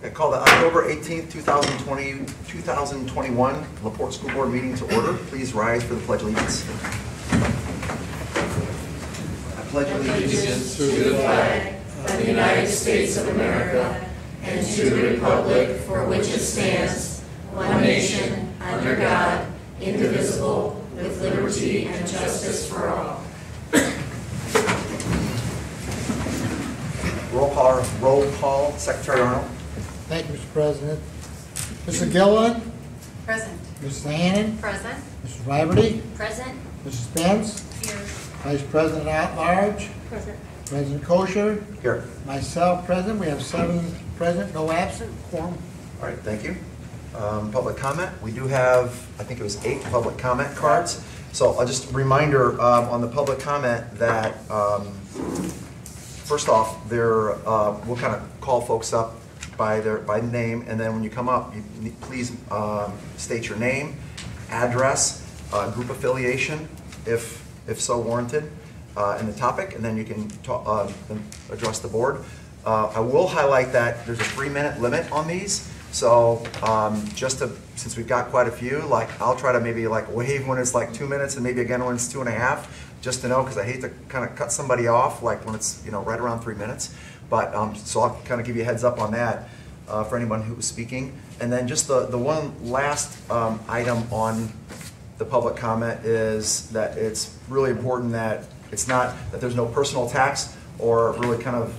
I call the October 18th, 2021 Laporte School Board meeting to order. Please rise for the Pledge of Allegiance. I pledge allegiance to the flag of the United States of America and to the republic for which it stands, one nation, under God, indivisible, with liberty and justice for all. Roll call, Secretary Arnold. Thank you, Mr. President. Mr. Gillen? Present. Mrs. Hannon? Present. Mrs. Riverty? Present. Mrs. Spence? Here. Vice President at large? Present. President Kosher? Here. Myself present. We have 7 present, no absent. Quorum. All right, thank you. Public comment. We do have, I think it was 8 public comment cards. So I'll just a reminder on the public comment that first off, we'll kind of call folks up by name, and then when you come up, please state your name, address, group affiliation, if so warranted, and the topic, and then you can address the board. I will highlight that there's a 3-minute limit on these, so since we've got quite a few, I'll try to maybe wave when it's 2 minutes, and maybe again when it's 2.5. Just to know, because I hate to kind of cut somebody off when it's right around 3 minutes. But so I'll kind of give you a heads up on that for anyone who was speaking. And then just the one last item on the public comment is that it's really important that it's not that there's no personal attacks or really kind of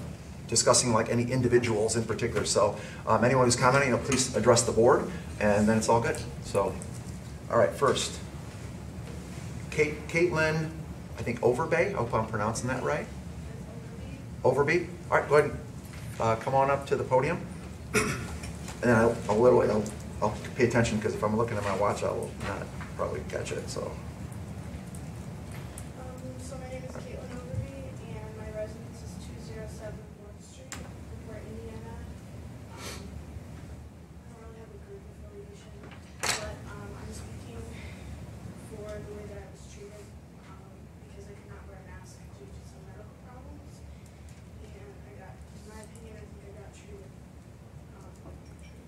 discussing any individuals in particular. So anyone who's commenting, please address the board, and then it's all good. So, all right, first, Caitlin. I think Overbay. I hope I'm pronouncing that right. Overby. All right, go ahead and come on up to the podium. And then I'll pay attention, because if I'm looking at my watch, I will not probably catch it. So. So my name is Caitlin Overby, and my residence is 207 4th Street, Laporte, Indiana. I don't really have a group affiliation, but I'm speaking for the way that I was treated. Because I could not wear a mask due to some medical problems, and I got, in my opinion, I think I got treated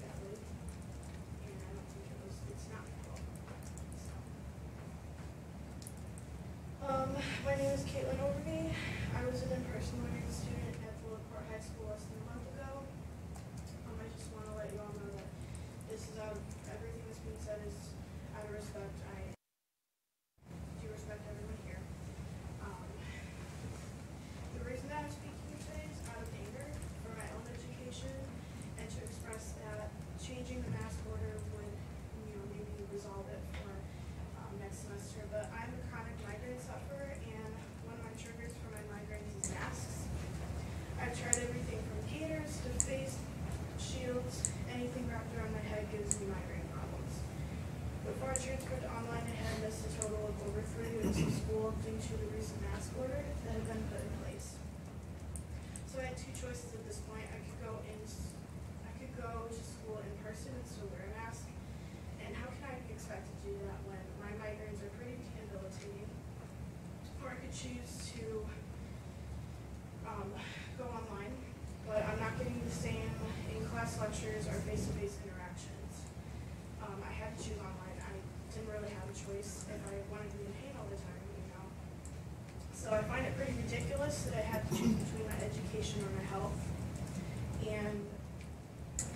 badly, and I don't think it's not my fault. So, my name is Caitlin Overby. I was an in-person learning student at the Laporte High School less than a month ago. I just want to let you all know that this is out of, everything that's being said is out of respect. I do respect everyone here. The reason that I'm speaking today is out of anger for my own education, and to express that changing the mask order would, maybe resolve it for next semester. But I'm a chronic migraine sufferer, and one of my triggers for my migraines is masks. I've tried everything from gaiters to face shields. Anything wrapped around my head gives me migraine problems. Before I transferred to online, I had missed a total of over 3 weeks of school due to the recent mask order that had been put in place. So I had 2 choices at this point. I could go to school in person and still wear a mask. And how can I expect to do that when my migraines are pretty debilitating? Or I could choose to go online, but I'm not getting the same in-class lectures or face-to-face interactions. I had to choose online. I didn't really have a choice if I wanted to be in pain all the time, So I find it pretty ridiculous that I had to choose between my education or my health. And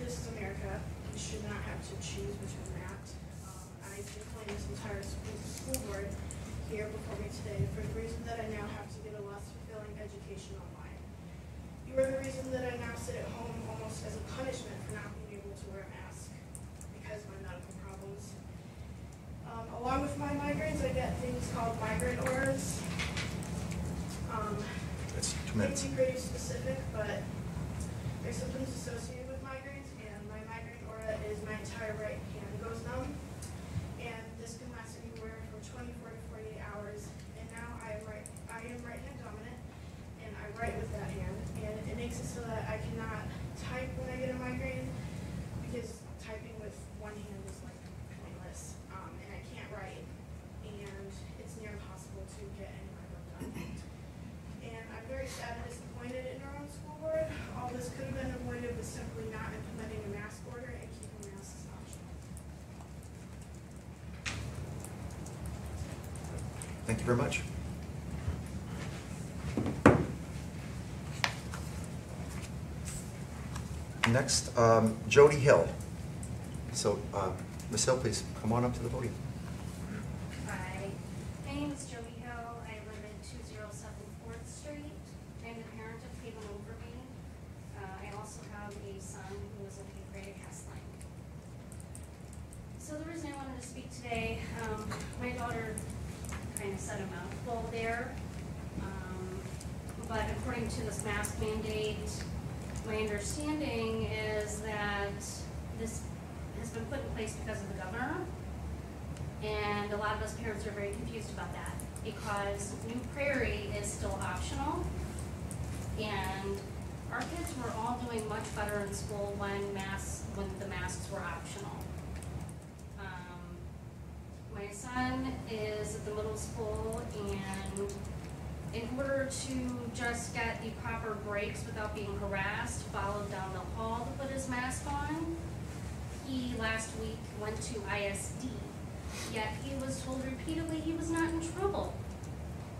this is America. You should not have to choose between that. I decline this entire school board here before me today for the reason that I now have to get a less fulfilling education online. You are the reason that I now sit at home almost as a punishment for not being able to wear a mask because of my medical problems. Along with my migraines, I get things called migraine auras. That's 2 minutes. They can be pretty specific, but there's symptoms associated with migraines, and my migraine aura is my entire right hand goes numb, and this can last anywhere from 24 to 48 hours. And now I am right hand dominant, and I write with that hand, and it makes it so that I cannot type when I get a migraine, because typing with one hand is pointless, and I can't write, and it's near impossible to get any of my work done. And I'm very sad and disappointed in our own school board. All this could have been avoided with simply not implementing a Thank you very much. Next, Jody Hill. So, Ms. Hill, please come on up to the podium. Hi, my name is Jody Hill. I live at 207 4th Street. I'm the parent of Caitlin Overby. I also have a son who is in 8th grade at Hessline. So the reason I wanted to speak today, my daughter kind of said a mouthful there, but according to this mask mandate, my understanding is that this has been put in place because of the governor, and a lot of us parents are very confused about that because New Prairie is still optional, and our kids were all doing much better in school when the masks were optional. My son is at the middle school, and in order to just get the proper breaks without being harassed, followed down the hall to put his mask on, he last week went to ISD, yet he was told repeatedly he was not in trouble.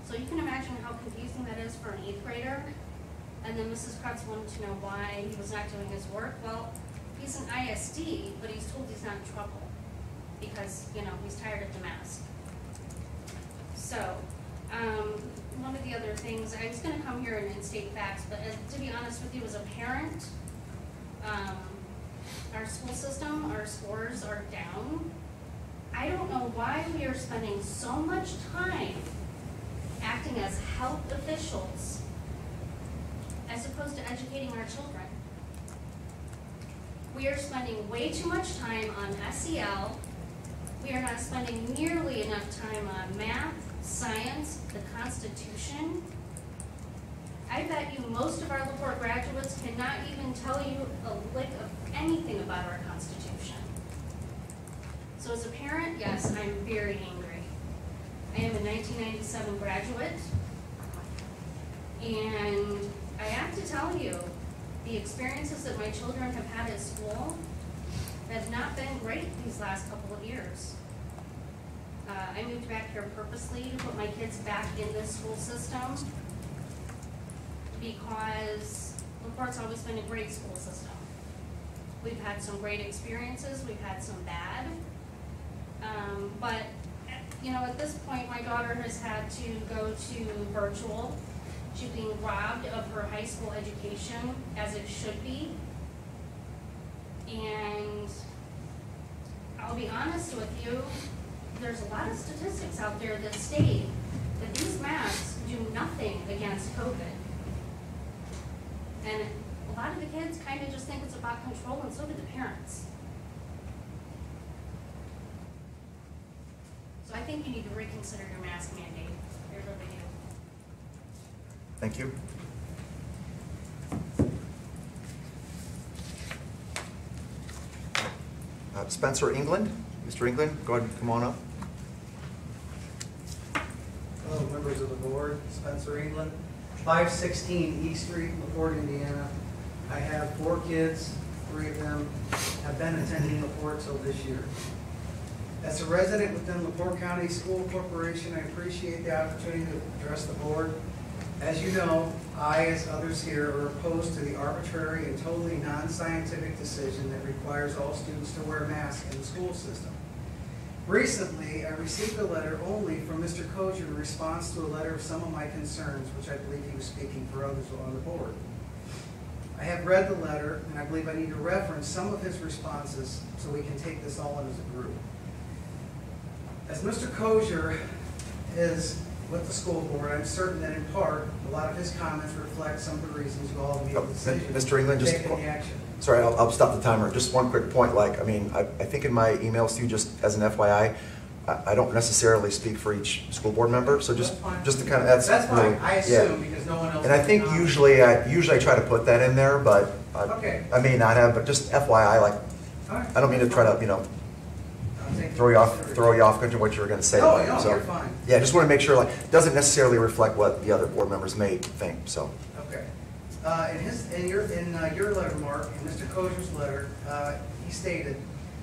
So you can imagine how confusing that is for an 8th grader. And then Mrs. Krutz wanted to know why he was not doing his work. Well, he's an ISD, but he's told he's not in trouble because, you know, he's tired of the mask. So, one of the other things, I was gonna come here and state facts, but to be honest with you, as a parent, our school system, our scores are down. I don't know why we are spending so much time acting as health officials as opposed to educating our children. We are spending way too much time on SEL. We are not spending nearly enough time on math, science, the Constitution. I bet you most of our Laporte graduates cannot even tell you a lick of anything about our Constitution. So as a parent, yes, I'm very angry. I am a 1997 graduate, and I have to tell you, the experiences that my children have had at school have not been great these last couple of years. I moved back here purposely to put my kids back in this school system because Laporte's always been a great school system. We've had some great experiences, we've had some bad, but you know, at this point my daughter has had to go to virtual. She's being robbed of her high school education as it should be. And I'll be honest with you, there's a lot of statistics out there that state that these masks do nothing against COVID. And a lot of the kids kind of just think it's about control, and so do the parents. So I think you need to reconsider your mask mandate. I really do. Thank you. Spencer England. Mr. England, go ahead and come on up. Hello, members of the board. Spencer England, 516 East Street, Laporte, Indiana. I have 4 kids. 3 of them have been attending Laporte till this year. As a resident within Laporte County School Corporation, I appreciate the opportunity to address the board. As you know, I, as others here, are opposed to the arbitrary and totally non-scientific decision that requires all students to wear masks in the school system. Recently, I received a letter only from Mr. Kozier in response to a letter of some of my concerns, which I believe he was speaking for others on the board. I have read the letter, and I believe I need to reference some of his responses so we can take this all in as a group. As Mr. Kozier is with the school board, I'm certain that in part, a lot of his comments reflect some of the reasons you all made the decision Mr. England, to just take the action. sorry, I'll stop the timer. Just one quick point. Like, I mean, I think in my emails to you, just as an FYI, I don't necessarily speak for each school board member. So just to kind of that's fine. really, I assume because no one else. And I think usually I try to put that in there, but okay. I may not have. But just FYI, like, Right. I don't mean to try to throw you off into what you were going to say. No, no, so, you're fine. Yeah, just want to make sure like it doesn't necessarily reflect what the other board members may think. So. Okay. In your letter, Mark, in Mr. Kozier's letter, he stated,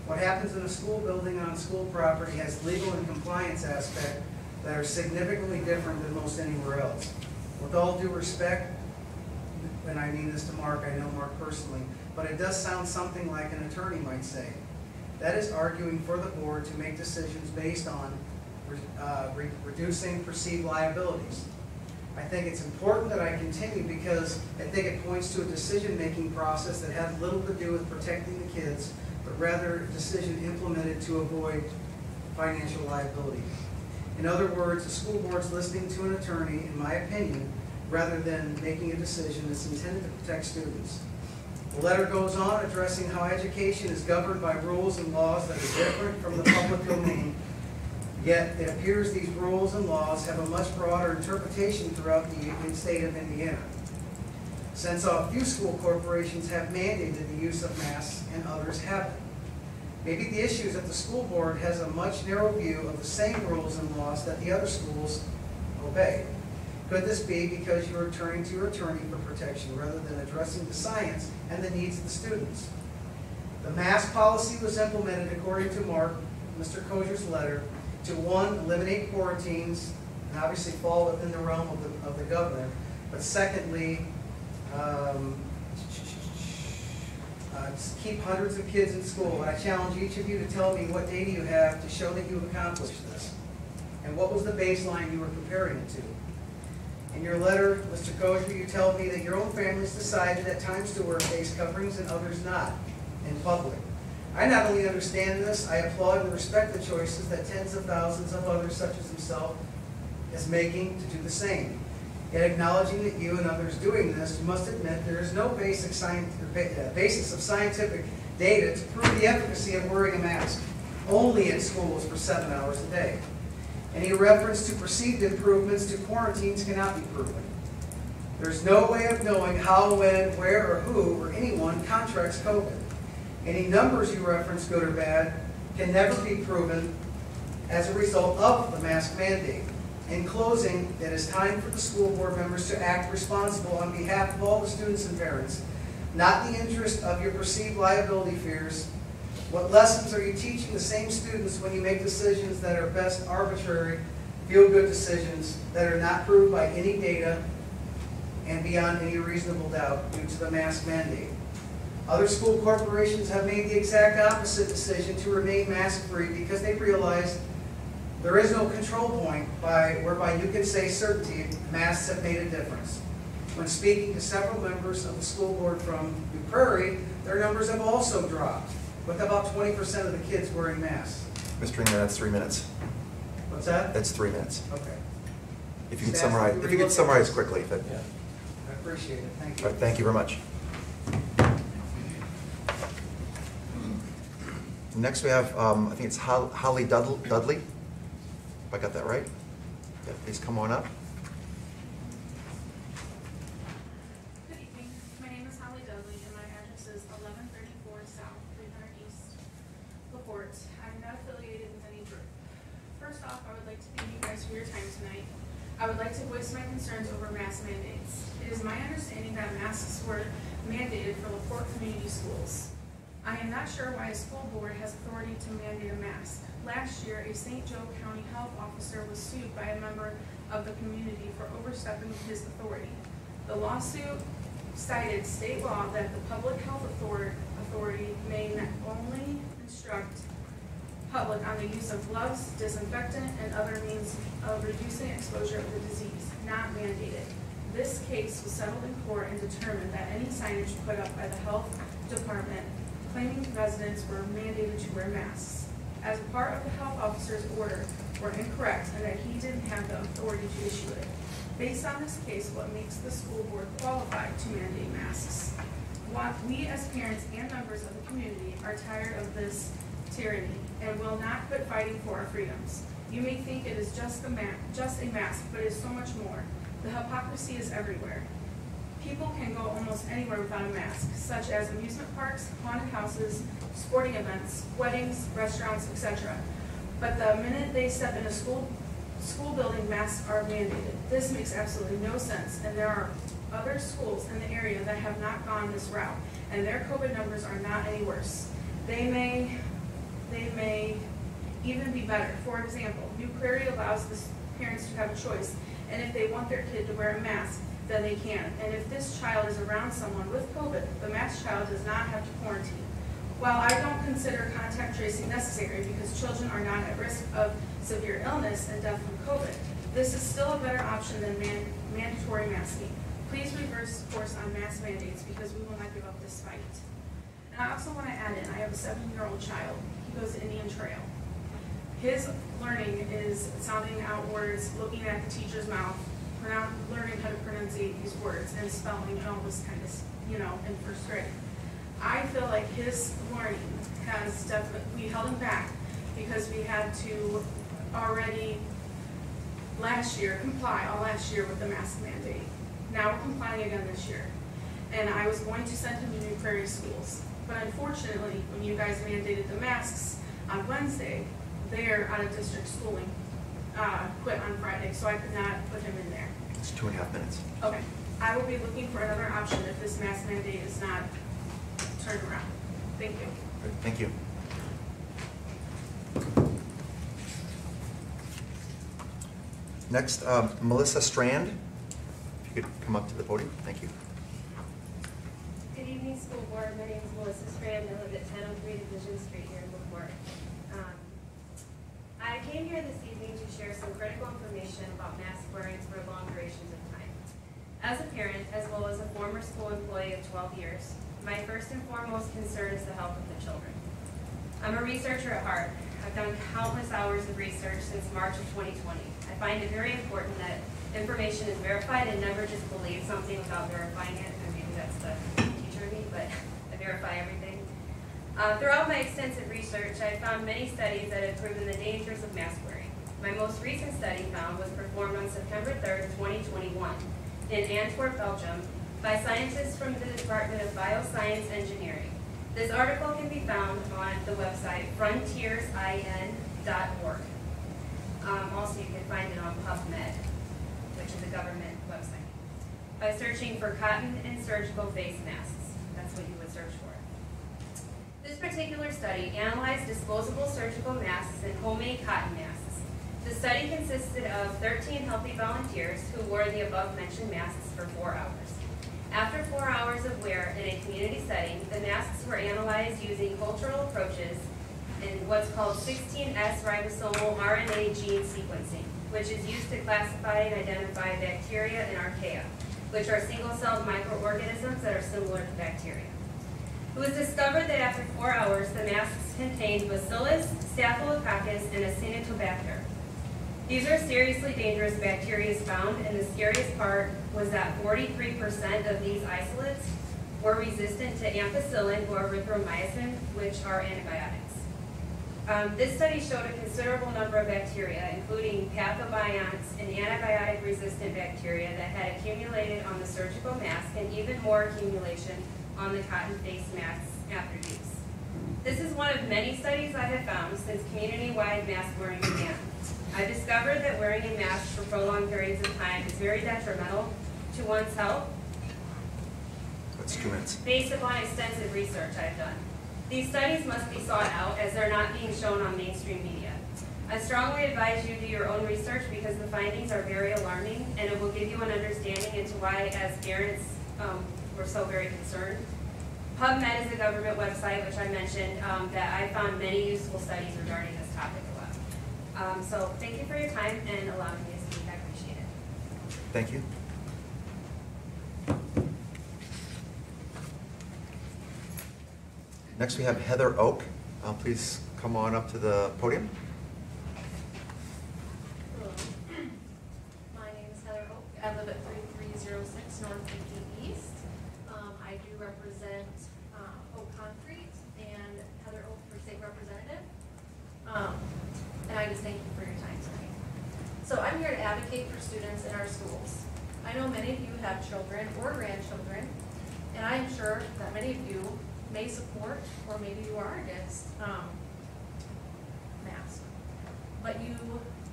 "What happens in a school building on school property has legal and compliance aspect, that are significantly different than most anywhere else. With all due respect, and I mean this to Mark, I know Mark personally, but it does sound something like an attorney might say. That is arguing for the board to make decisions based on reducing perceived liabilities. I think it's important that I continue because I think it points to a decision-making process that has little to do with protecting the kids, but rather a decision implemented to avoid financial liability. In other words, the school board's listening to an attorney, in my opinion, rather than making a decision that's intended to protect students. The letter goes on addressing how education is governed by rules and laws that are different from the public domain, yet it appears these rules and laws have a much broader interpretation throughout the state of Indiana. Since a few school corporations have mandated the use of masks and others haven't. Maybe the issue is that the school board has a much narrower view of the same rules and laws that the other schools obey. Could this be because you are turning to your attorney for protection rather than addressing the science and the needs of the students? The mask policy was implemented according to Mark, Mr. Kosier's letter, to one, eliminate quarantines, and obviously fall within the realm of the governor, but secondly, keep hundreds of kids in school. And I challenge each of you to tell me what data you have to show that you've accomplished this, and what was the baseline you were comparing it to. In your letter, Mr. Kosier, you tell me that your own families decided at times to wear face coverings and others not in public. I not only understand this, I applaud and respect the choices that tens of thousands of others, such as himself, is making to do the same. Yet acknowledging that you and others doing this, you must admit there is no basis of scientific data to prove the efficacy of wearing a mask, only in schools for 7 hours a day. Any reference to perceived improvements to quarantines cannot be proven. There's no way of knowing how, when, where, or who, or anyone contracts COVID. Any numbers you reference, good or bad, can never be proven as a result of the mask mandate. In closing, it is time for the school board members to act responsible on behalf of all the students and parents, not the interest of your perceived liability fears. What lessons are you teaching the same students when you make decisions that are best arbitrary, feel-good decisions that are not proved by any data and beyond any reasonable doubt due to the mask mandate? Other school corporations have made the exact opposite decision to remain mask-free because they realize there is no control point whereby you can say certainty masks have made a difference. When speaking to several members of the school board from New Prairie, their numbers have also dropped, with about 20% of the kids wearing masks. Mr. England, that's 3 minutes. What's that? That's 3 minutes. Okay. If you could summarize quickly. I appreciate it. Thank you. All right, thank you very much. Next we have, I think it's Holly Dudley. If I got that right. Yeah, please come on up. Good evening. My name is Holly Dudley, and my address is 1134 South, 300 East, Laporte. I'm not affiliated with any group. First off, I would like to thank you guys for your time tonight. I would like to voice my concerns over mask mandates. It is my understanding that masks were mandated for Laporte community schools. I am not sure why a school board has authority to mandate a mask. Last year, a St. Joe County health officer was sued by a member of the community for overstepping his authority. The lawsuit cited state law that the public health authority may only instruct public on the use of gloves, disinfectant, and other means of reducing exposure of the disease, not mandated. This case was settled in court and determined that any signage put up by the health department claiming residents were mandated to wear masks as part of the health officer's order were incorrect and that he didn't have the authority to issue it. Based on this case, what makes the school board qualified to mandate masks? We as parents and members of the community are tired of this tyranny and will not quit fighting for our freedoms. You may think it is just a mask, but it is so much more. The hypocrisy is everywhere. People can go almost anywhere without a mask, such as amusement parks, haunted houses, sporting events, weddings, restaurants, etc. But the minute they step in a school building, masks are mandated. This makes absolutely no sense, and there are other schools in the area that have not gone this route, and their COVID numbers are not any worse. They may even be better. For example, New Prairie allows parents to have a choice. And if they want their kid to wear a mask, then they can. And if this child is around someone with COVID, the masked child does not have to quarantine. While I don't consider contact tracing necessary because children are not at risk of severe illness and death from COVID, this is still a better option than mandatory masking. Please reverse course on mask mandates because we will not give up this fight. And I also want to add in, I have a 7-year-old child. He goes to Indian Trail. His learning is sounding out words, looking at the teacher's mouth, learning how to pronunciate these words and spelling and all this kind of, in first grade. I feel like his learning has definitely, we held him back because we had to already comply all last year with the mask mandate. Now we're complying again this year. And I was going to send him to New Prairie schools. But unfortunately, when you guys mandated the masks on Wednesday, their out-of-district schooling quit on Friday, so I could not put him in there. It's 2.5 minutes. Okay. I will be looking for another option if this mask mandate is not turned around. Thank you. Great, thank you. Next, Melissa Strand, if you could come up to the podium. Thank you. Good evening, school board. My name is Melissa Strand. I live at 1003 Division Street here in Laporte. I came here this evening to share some critical information about mask wearing for long durations of time. As a parent, as well as a former school employee of 12 years, my first and foremost concern is the health of the children. I'm a researcher at heart. I've done countless hours of research since March of 2020. I find it very important that information is verified and never just believe something without verifying it. I mean, that's the teacher in me, but I verify everything. Throughout my extensive research, I found many studies that have proven the dangers of mask wearing. My most recent study found was performed on September 3rd, 2021 in Antwerp, Belgium, by scientists from the Department of Bioscience Engineering. This article can be found on the website frontiersin.org. Also, you can find it on PubMed, which is a government website, by searching for cotton and surgical face masks. That's what you would search for. This particular study analyzed disposable surgical masks and homemade cotton masks. The study consisted of 13 healthy volunteers who wore the above-mentioned masks for 4 hours. After 4 hours of wear in a community setting, the masks were analyzed using cultural approaches in what's called 16S ribosomal RNA gene sequencing, which is used to classify and identify bacteria and archaea, which are single-celled microorganisms that are similar to bacteria. It was discovered that after 4 hours, the masks contained Bacillus, Staphylococcus, and Acinetobacter. These are seriously dangerous bacteria found, and the scariest part was that 43% of these isolates were resistant to ampicillin or erythromycin, which are antibiotics. This study showed a considerable number of bacteria, including pathobionts and antibiotic-resistant bacteria that had accumulated on the surgical mask and even more accumulation on the cotton face masks after use. This is one of many studies I have found since community-wide mask wearing began. I discovered that wearing a mask for prolonged periods of time is very detrimental to one's health. That's 2 minutes. Based upon extensive research I've done. These studies must be sought out as they're not being shown on mainstream media. I strongly advise you do your own research because the findings are very alarming and it will give you an understanding into why, as parents, we're so very concerned. PubMed is a government website, which I mentioned, that I found many useful studies regarding this topic a lot. So thank you for your time and allowing me to speak. I appreciate it. Thank you. Next, we have Heather Oak. Please come on up to the podium. Hello. My name is Heather Oak. I live at 3306 North 15 East. I do represent Oak Concrete and Heather Oak for state representative. And I just thank you for your time tonight. So I'm here to advocate for students in our schools. I know many of you have children or grandchildren, and I am sure that many of you may support or maybe you are against masks. But you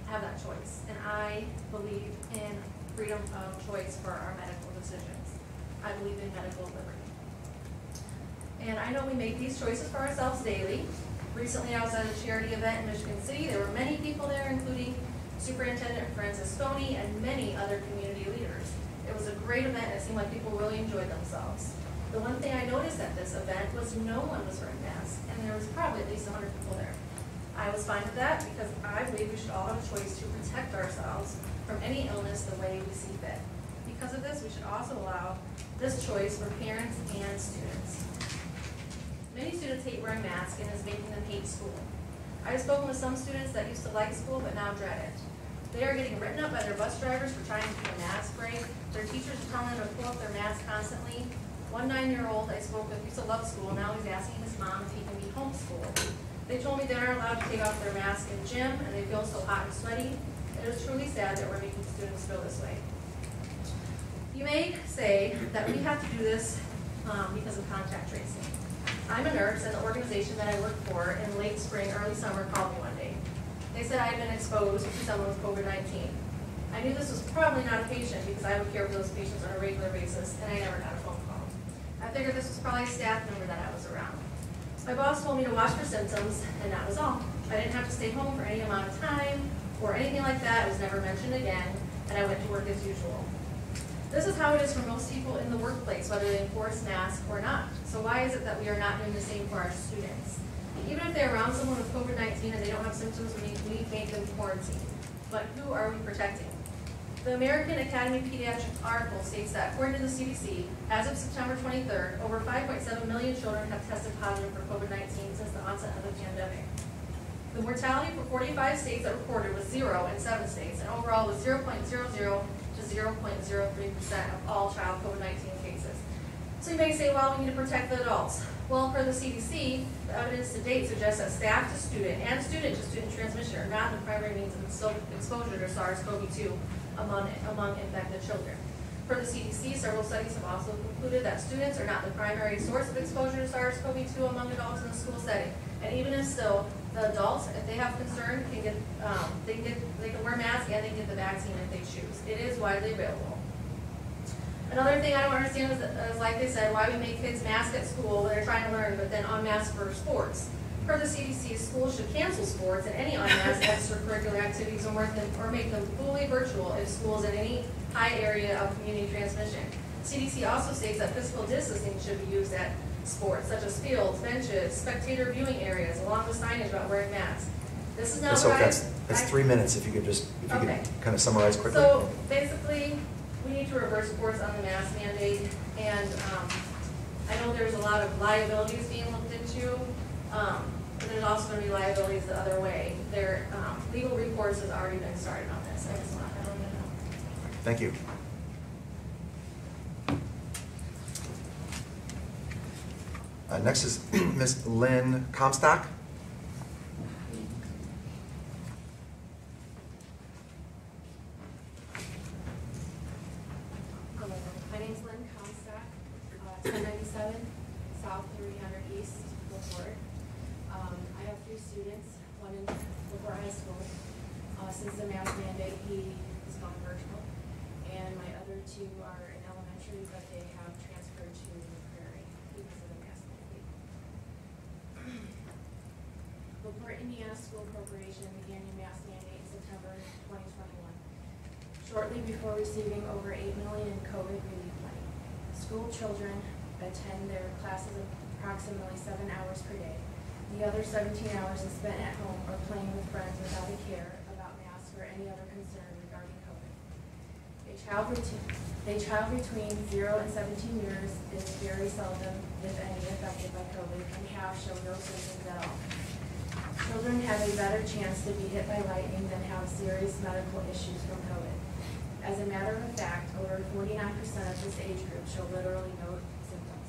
have that choice, and I believe in freedom of choice for our medical decisions. I believe in medical liberty. And I know we make these choices for ourselves daily. Recently I was at a charity event in Michigan City. There were many people there, including Superintendent Francisconi, and many other community leaders. It was a great event, and it seemed like people really enjoyed themselves. The one thing I noticed at this event was no one was wearing masks, and there was probably at least 100 people there. I was fine with that because I believe we should all have a choice to protect ourselves from any illness the way we see fit. Because of this, we should also allow this choice for parents and students. Many students hate wearing masks, and it's making them hate school. I have spoken with some students that used to like school but now dread it. They are getting written up by their bus drivers for trying to keep a mask break. Their teachers are telling them to pull up their mask constantly. One 9-year-old I spoke with used to love school, now he's asking his mom if he can be homeschooled. They told me they aren't allowed to take off their mask in gym, and they feel so hot and sweaty. It is truly sad that we're making students feel this way. You may say that we have to do this because of contact tracing. I'm a nurse, and the organization that I work for in late spring, early summer called me one day. They said I had been exposed to someone with COVID-19. I knew this was probably not a patient because I would care for those patients on a regular basis, and I never got a phone call. I figured this was probably a staff member that I was around. My boss told me to watch for symptoms, and that was all. I didn't have to stay home for any amount of time or anything like that. It was never mentioned again, and I went to work as usual. This is how it is for most people in the workplace, whether they enforce masks or not. So why is it that we are not doing the same for our students? Even if they're around someone with COVID-19 and they don't have symptoms, we make them quarantine. But who are we protecting? The American Academy of Pediatrics article states that according to the CDC, as of September 23rd, over 5.7 million children have tested positive for COVID-19 since the onset of the pandemic. The mortality for 45 states that reported was 0 in 7 states, and overall was 0.00 to 0.03% of all child COVID-19 cases. So you may say, well, we need to protect the adults. Well, per the CDC, the evidence to date suggests that staff to student and student to student transmission are not the primary means of exposure to SARS-CoV-2 among infected children. Per the CDC, several studies have also concluded that students are not the primary source of exposure to SARS-CoV-2 among adults in the school setting. And even if still, the adults, if they have concern, can get they can wear masks and they can get the vaccine if they choose. It is widely available. Another thing I don't understand is like they said, why we make kids mask at school when they're trying to learn, but then unmask for sports. Per the CDC, schools should cancel sports and any unmasked extracurricular activities or make them fully virtual if schools in any high area of community transmission. CDC also states that physical distancing should be used at sports, such as fields, benches, spectator viewing areas, along with signage about wearing masks. This is not So what that's 3 minutes, if you could Okay. kind of summarize quickly. So basically, we need to reverse course on the mask mandate, and I know there's a lot of liabilities being looked into, but there's also going to be liabilities the other way. Their legal recourse has already been started on this. I just want everyone to know. Thank you. Next is Ms. Lynn Comstock. Hello, my name is Lynn Comstock, 1097 South 300 East, Laporte. I have 3 students, one in Laporte High School. Since the mask mandate, he has gone virtual, and my other 2 are in elementary, but they have transferred to the Prairie because of the mask mandate. Laporte, Indiana School Corporation began the mask mandate in September 2021. Shortly before receiving over $8 million in COVID relief money. School children attend their classes approximately 7 hours per day. The other 17 hours is spent at home or playing with friends without a care about masks or any other concern regarding COVID. A child between 0 and 17 years is very seldom, if any, affected by COVID, and half show no symptoms at all. Children have a better chance to be hit by lightning than have serious medical issues from COVID. As a matter of fact, over 49% of this age group show literally no symptoms.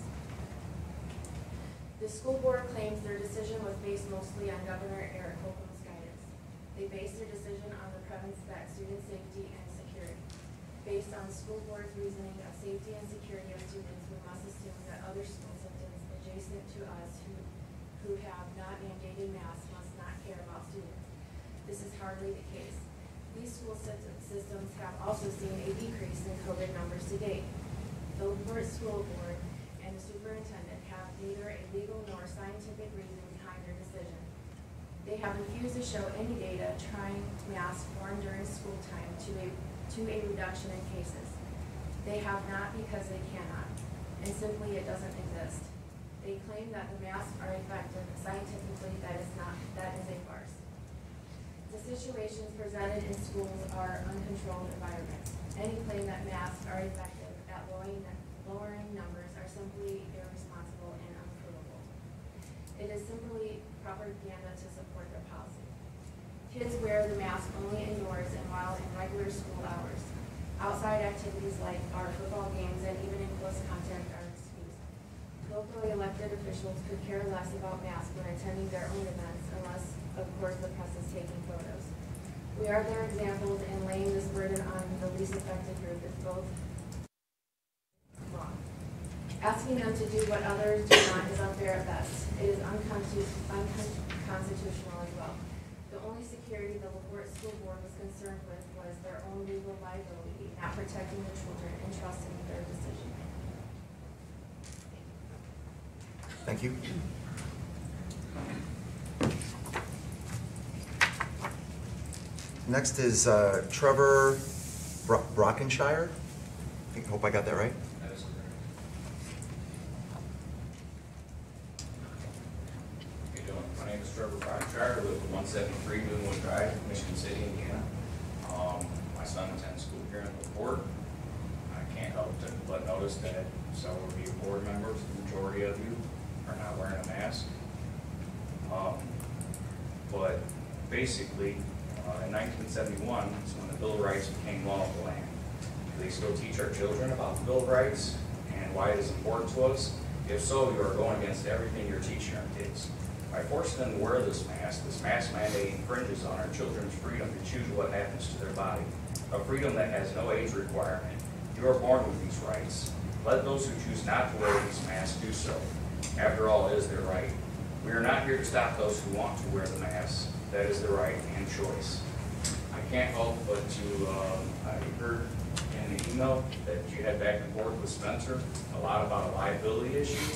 The school board claims their decision was based mostly on Governor Eric Holcomb's guidance. They based their decision on the premise that student safety and security. Based on the school board's reasoning of safety and security of students, we must assume that other school systems adjacent to us who have not mandated masks must not care about students. This is hardly the case. These school systems have also seen a decrease in COVID numbers to date. The Laporte School Board and the Superintendent have neither a legal nor scientific reason behind their decision. They They have refused to show any data trying masks worn during school time to a reduction in cases. They have not because they cannot, and simply it doesn't exist. They claim that the masks are effective. Scientifically, that is a farce. The situations presented in schools are uncontrolled environments. Any claim that masks are effective at lowering numbers are simply irresponsible and unprovable. It is simply propaganda to support their policy. Kids wear the mask only indoors and while in regular school hours. Outside activities like our football games and even in close contact are excused. Locally elected officials could care less about masks when attending their own events unless, of course, the press is taking photos. We are their examples, and laying this burden on the least affected group is both wrong. Asking them to do what others do not is unfair at best. It is unconstitutional as well. The only security the Laporte School Board was concerned with was their own legal liability, not protecting the children and trusting their decision. Thank you. Next is Trevor Brockenshire. I hope I got that right. That is correct. How you doing? My name is Trevor Brockenshire. I live at 173 Moonwood Drive, Michigan City, Indiana. My son attends school here in Laporte. I can't help but notice that several of you board members, the majority of you, are not wearing a mask. But basically, in 1971, is when the Bill of Rights became law of the land. Do they still teach our children about the Bill of Rights and why it is important to us? If so, you are going against everything you're teaching our kids. By forcing them to wear this mask mandate infringes on our children's freedom to choose what happens to their body, a freedom that has no age requirement. You are born with these rights. Let those who choose not to wear these masks do so. After all, it is their right. We are not here to stop those who want to wear the mask. That is their right and choice. I can't help but to, I heard in the email that you had back and forth with Spencer a lot about a liability issue.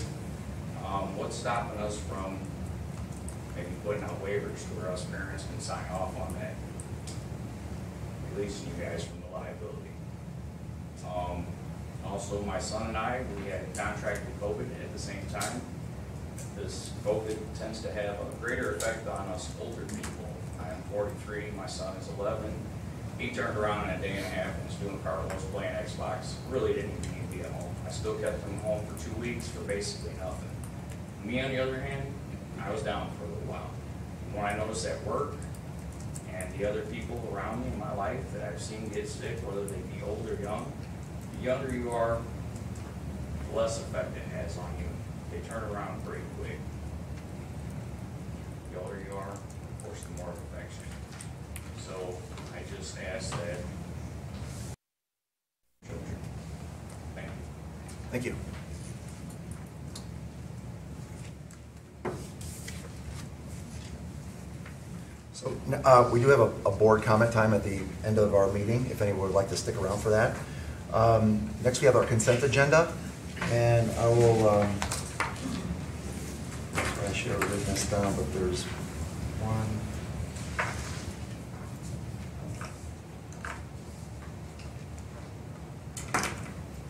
What's stopping us from maybe putting out waivers to where us parents can sign off on that, releasing you guys from the liability? Also, my son and I, we had contracted COVID at the same time. This COVID tends to have a greater effect on us older people. I am 43, my son is 11. He turned around in a day and a half and was doing cartwheels, playing Xbox. Really didn't even need to be at home. I still kept him home for 2 weeks for basically nothing. Me, on the other hand, I was down for a little while. When I noticed at work and the other people around me in my life that I've seen get sick, whether they be old or young, the younger you are, the less effect it has on you. They turn around pretty quick. The older you are, of course, the more affection. So I just ask that. Thank you. Thank you. So we do have a board comment time at the end of our meeting, if anyone would like to stick around for that. Next, we have our consent agenda, and I will, I should have written this down, but there's one.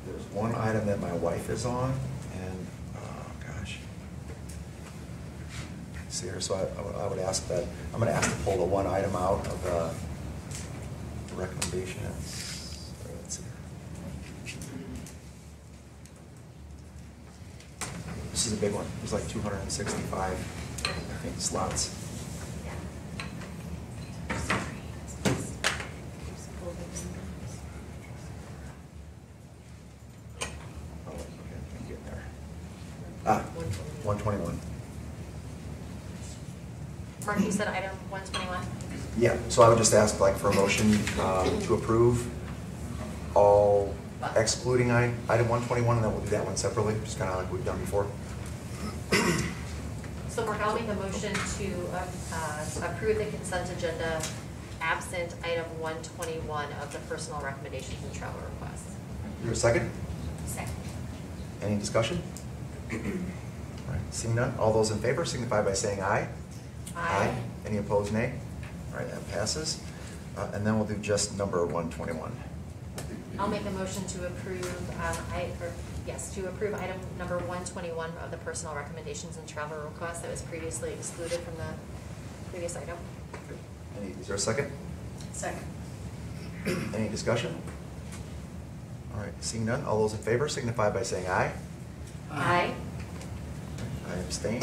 There's one item that my wife is on, and, oh gosh. See here, so I would ask that, I'm going to ask to pull the one item out of the recommendation. Let's see. This is a big one. There's like 265, I think, slots. Oh, okay, I'm getting there. 121. Mark, you said item 121? Yeah, so I would just ask like for a motion to approve all excluding item 121, and then we'll do that one separately, just kind of like we've done before. So Mark, I'll make a motion to approve the consent agenda absent item 121 of the personal recommendations and travel requests. Is there a second? Second. Any discussion? All right, seeing none, all those in favor signify by saying aye. Aye. Any opposed, nay? All right, that passes. And then we'll do just number 121. I'll make a motion to approve, to approve item number 121 of the personnel recommendations and travel requests that was previously excluded from the previous item. Is there a second? Second. Any discussion? All right, seeing none, all those in favor signify by saying aye. Aye. I abstain.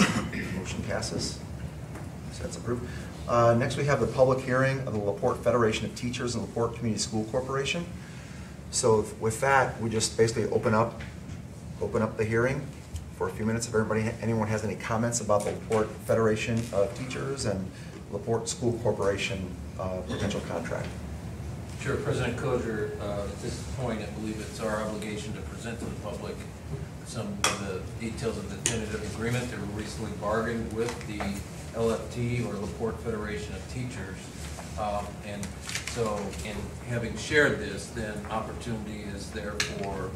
Motion passes. So that's approved. Next, we have the public hearing of the Laporte Federation of Teachers and Laporte Community School Corporation. So with that, we just basically open up the hearing for a few minutes. If anyone has any comments about the Laporte Federation of Teachers and Laporte School Corporation potential contract. Sure, President Kozier, at this point, I believe it's our obligation to present to the public some of the details of the tentative agreement that were recently bargained with the LFT, or Laporte Federation of Teachers. And so in having shared this, then opportunity is there for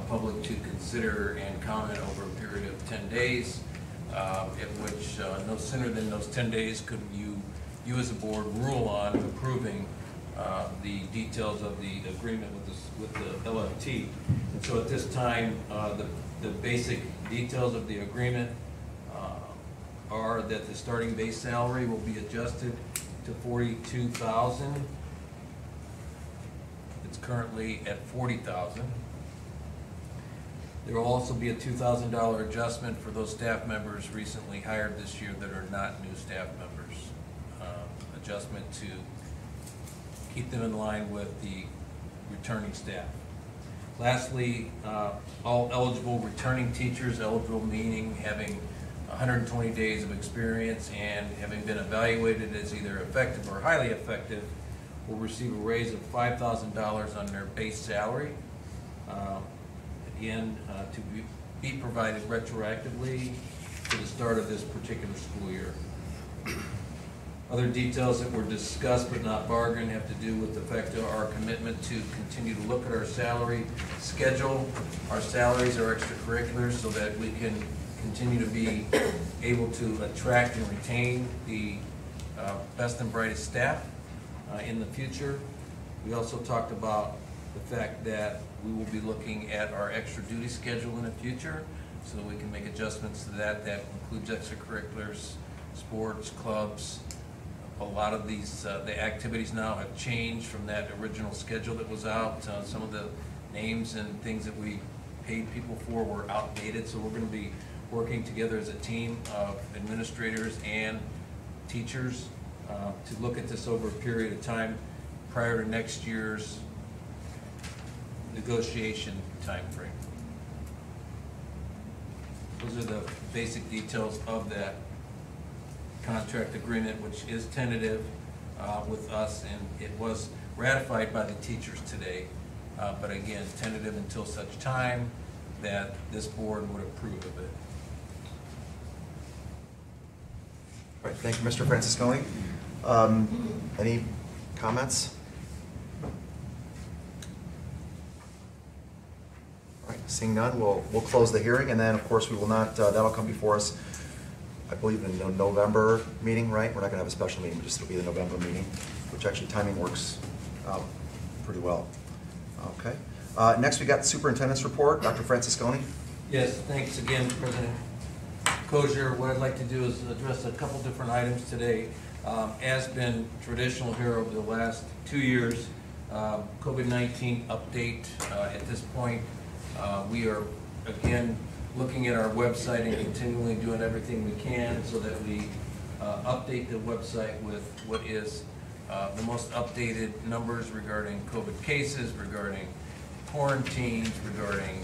public to consider and comment over a period of 10 days, at which no sooner than those 10 days could you as a board rule on approving the details of the agreement with the LFT. And so at this time, the basic details of the agreement are that the starting base salary will be adjusted to $42,000. It's currently at $40,000. There will also be a $2,000 adjustment for those staff members recently hired this year that are not new staff members. Adjustment to keep them in line with the returning staff. Lastly, all eligible returning teachers, eligible meaning having 120 days of experience and having been evaluated as either effective or highly effective, will receive a raise of $5,000 on their base salary. Again, to be provided retroactively to the start of this particular school year. Other details that were discussed but not bargained have to do with the fact of our commitment to continue to look at our salary schedule, our salaries, our extracurriculars, so that we can continue to be able to attract and retain the best and brightest staff in the future. We also talked about the fact that we will be looking at our extra duty schedule in the future, so that we can make adjustments to that. That includes extracurriculars, sports, clubs. A lot of these, the activities now have changed from that original schedule that was out. Some of the names and things that we paid people for were outdated, so we're going to be working together as a team of administrators and teachers to look at this over a period of time prior to next year's negotiation time frame. Those are the basic details of that contract agreement, which is tentative with us, and it was ratified by the teachers today, but again, tentative until such time that this board would approve of it. All right, thank you, Mr. Francisconi. Any comments? All right, seeing none, we'll close the hearing, and then of course we will not, that'll come before us, I believe, in the November meeting, right? We're not going to have a special meeting, just it'll be the November meeting, which actually timing works out pretty well. Okay. Next, we got the superintendent's report. Dr. Francisconi. Yes, thanks again, President Kozier. What I'd like to do is address a couple different items today. As been traditional here over the last 2 years, COVID-19 update. At this point, we are again looking at our website and continually doing everything we can so that we update the website with what is the most updated numbers regarding COVID cases, regarding quarantines, regarding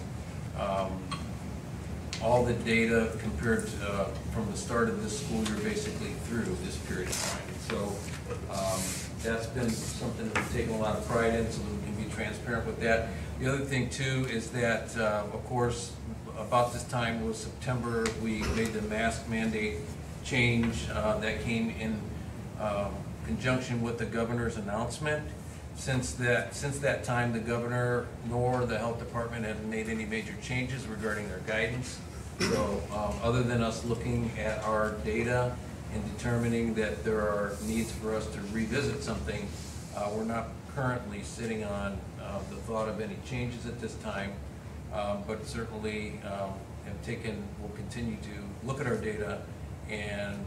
all the data compared to, from the start of this school year basically through this period of time. So that's been something that we've taken a lot of pride in, so that we can be transparent with that. The other thing too is that, of course, about this time was September, we made the mask mandate change that came in conjunction with the governor's announcement. Since that time, the governor nor the health department have made any major changes regarding their guidance. So other than us looking at our data in determining that there are needs for us to revisit something. We're not currently sitting on the thought of any changes at this time, but certainly we'll continue to look at our data, and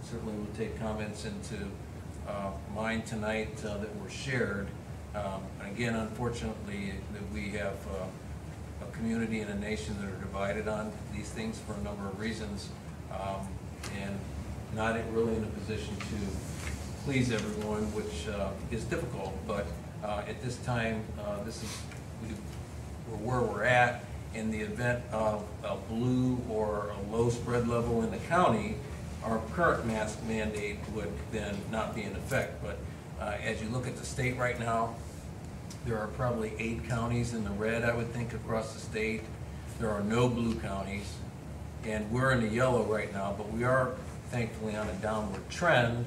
certainly we'll take comments into mine tonight that were shared. Again, unfortunately, that we have a community and a nation that are divided on these things for a number of reasons, and not really in a position to please everyone, which is difficult. But at this time, we're where we're at. In the event of a blue or a low spread level in the county, our current mask mandate would then not be in effect. But as you look at the state right now, there are probably 8 counties in the red, I would think, across the state. There are no blue counties, and we're in the yellow right now, but we are thankfully on a downward trend.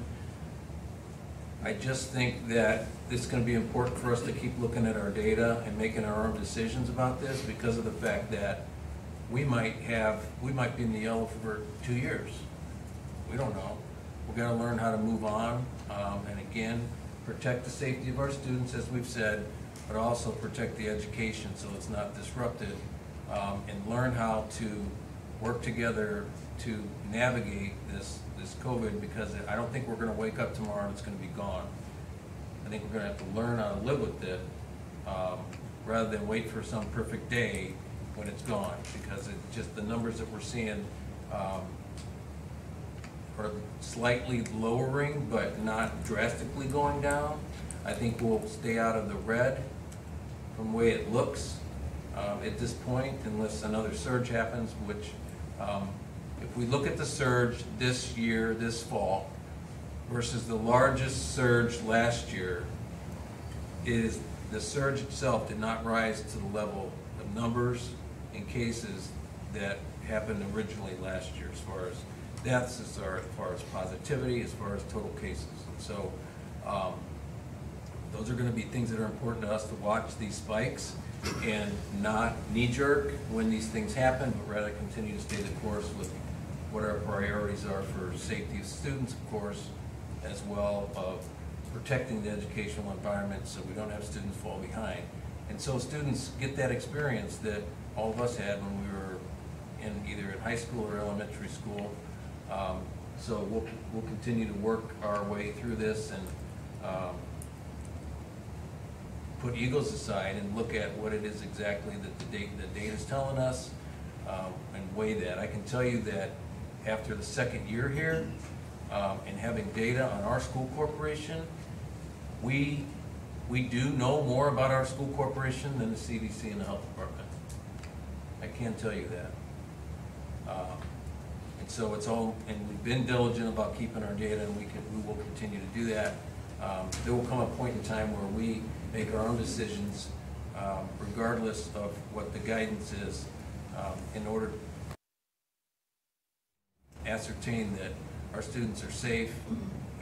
I just think that it's going to be important for us to keep looking at our data and making our own decisions about this, because of the fact that we might be in the yellow for 2 years. We don't know. We've got to learn how to move on, and again, protect the safety of our students, as we've said, but also protect the education so it's not disrupted, and learn how to work together to navigate this COVID, because I don't think we're going to wake up tomorrow and it's going to be gone. I think we're going to have to learn how to live with it, rather than wait for some perfect day when it's gone, because it's just the numbers that we're seeing are slightly lowering but not drastically going down. I think we'll stay out of the red from the way it looks at this point, unless another surge happens, which if we look at the surge this year, this fall, versus the largest surge last year, the surge itself did not rise to the level of numbers and cases that happened originally last year, as far as deaths, as far as positivity, as far as total cases. And so those are going to be things that are important to us to watch, these spikes, and not knee-jerk when these things happen, but rather continue to stay the course with what our priorities are for safety of students, of course, as well of protecting the educational environment so we don't have students fall behind. And so students get that experience that all of us had when we were either in high school or elementary school. So we'll continue to work our way through this and put egos aside and look at what it is exactly that the data is telling us, and weigh that. I can tell you that after the second year here, and having data on our school corporation, we do know more about our school corporation than the CDC and the health department. I can tell you that. And so it's all, and we've been diligent about keeping our data, and we will continue to do that. There will come a point in time where we make our own decisions, regardless of what the guidance is, in order to ascertain that our students are safe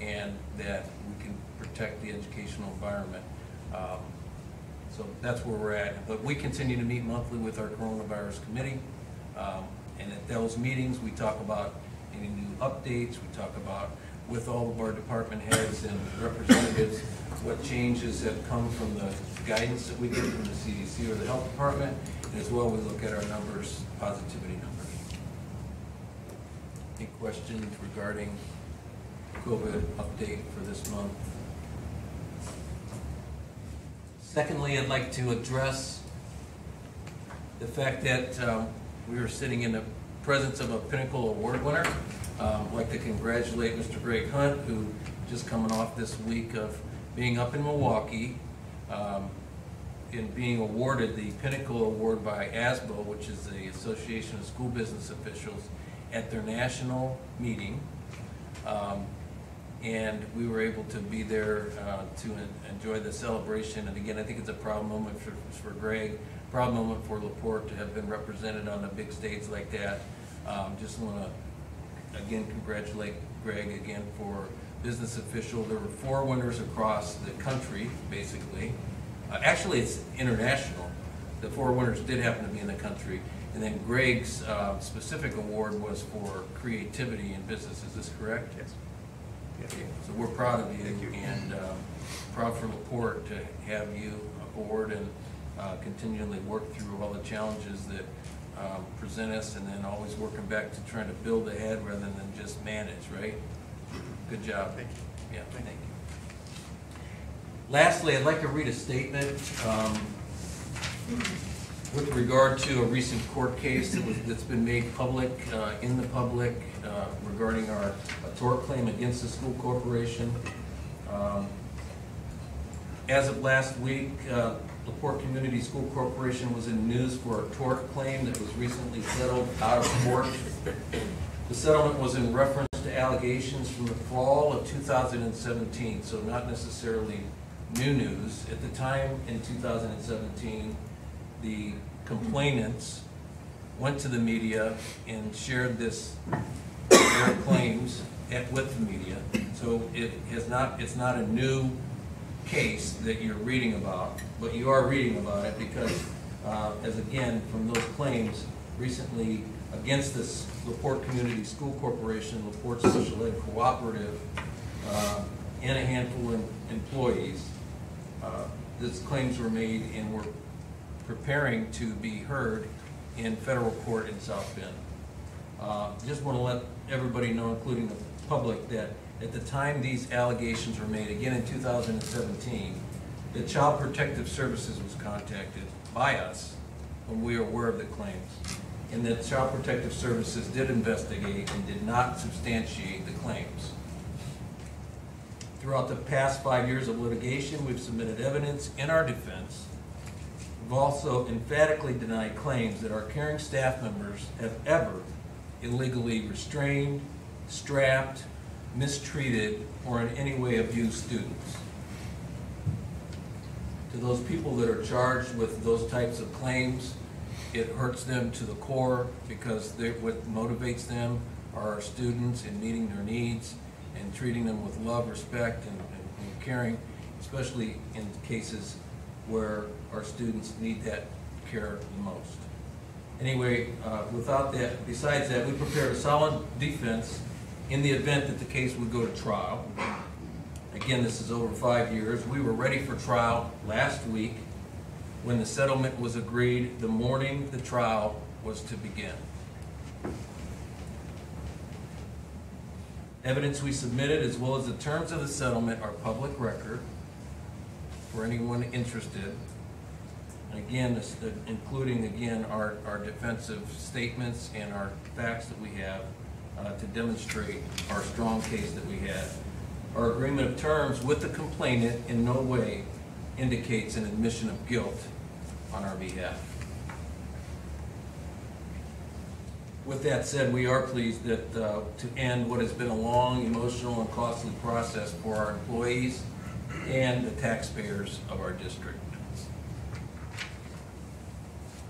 and that we can protect the educational environment. So that's where we're at. But we continue to meet monthly with our coronavirus committee, and at those meetings we talk about any new updates, we talk about with all of our department heads and representatives what changes have come from the guidance that we get from the CDC or the health department, and as well we look at our numbers, positivity numbers. Any questions regarding COVID update for this month? Secondly, I'd like to address the fact that we are sitting in the presence of a Pinnacle Award winner. I'd like to congratulate Mr. Greg Hunt, who just coming off this week of being up in Milwaukee, in being awarded the Pinnacle Award by ASBO, which is the Association of School Business Officials, at their national meeting. And we were able to be there to enjoy the celebration. And again, I think it's a proud moment for Greg, proud moment for Laporte to have been represented on a big stage like that. Just want to again congratulate Greg again for business official. There were 4 winners across the country, basically. Actually, it's international. The 4 winners did happen to be in the country. And then Greg's specific award was for creativity in business. Is this correct? Yes. Okay, so we're proud of you, Thank you. and proud for Laporte to have you aboard and continually work through all the challenges that present us, and then always working back to trying to build ahead rather than just manage, right? Good job. Thank you. Yeah, thank you. Lastly, I'd like to read a statement with regard to a recent court case that's been made public, in the public, regarding a tort claim against the school corporation. As of last week, Laporte Community School Corporation was in the news for a tort claim that was recently settled out of court. The settlement was in reference to allegations from the fall of 2017, so not necessarily new news. At the time in 2017, the complainants went to the media and shared their claims with the media. So it's not a new case that you're reading about, but you are reading about it because, as again, from those claims recently against this Laporte Community School Corporation, Laporte Special Ed Cooperative, and a handful of employees, these claims were made and were preparing to be heard in federal court in South Bend. Just want to let everybody know, including the public, that at the time these allegations were made, again in 2017, the Child Protective Services was contacted by us when we were aware of the claims. And that Child Protective Services did investigate and did not substantiate the claims. Throughout the past 5 years of litigation, we've submitted evidence in our defense. We've also emphatically denied claims that our caring staff members have ever illegally restrained, strapped, mistreated, or in any way abused students. To those people that are charged with those types of claims, it hurts them to the core because what motivates them are our students and meeting their needs and treating them with love, respect, and caring, especially in cases where our students need that care the most. Anyway, besides that, we prepared a solid defense in the event that the case would go to trial. Again, this is over 5 years. We were ready for trial last week when the settlement was agreed the morning the trial was to begin. Evidence we submitted, as well as the terms of the settlement, are public record for anyone interested. And again, including again our defensive statements and our facts that we have to demonstrate our strong case that we had. Our agreement of terms with the complainant in no way indicates an admission of guilt on our behalf. With that said, we are pleased that to end what has been a long, emotional, and costly process for our employees and the taxpayers of our district.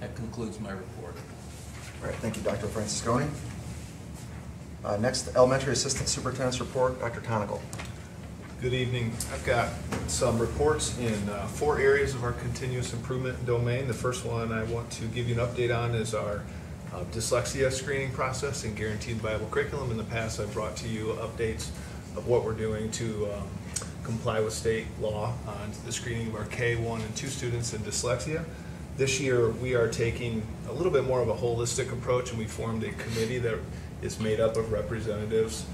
That concludes my report. All right, thank you, Dr. Francisconi. Next, Elementary Assistant Superintendent's report, Dr. Tonigal. Good evening. I've got some reports in 4 areas of our continuous improvement domain. The first one I want to give you an update on is our dyslexia screening process and guaranteed viable curriculum. In the past, I've brought to you updates of what we're doing to comply with state law on the screening of our K1 and 2 students in dyslexia. This year, we are taking a little bit more of a holistic approach, and we formed a committee that is made up of representatives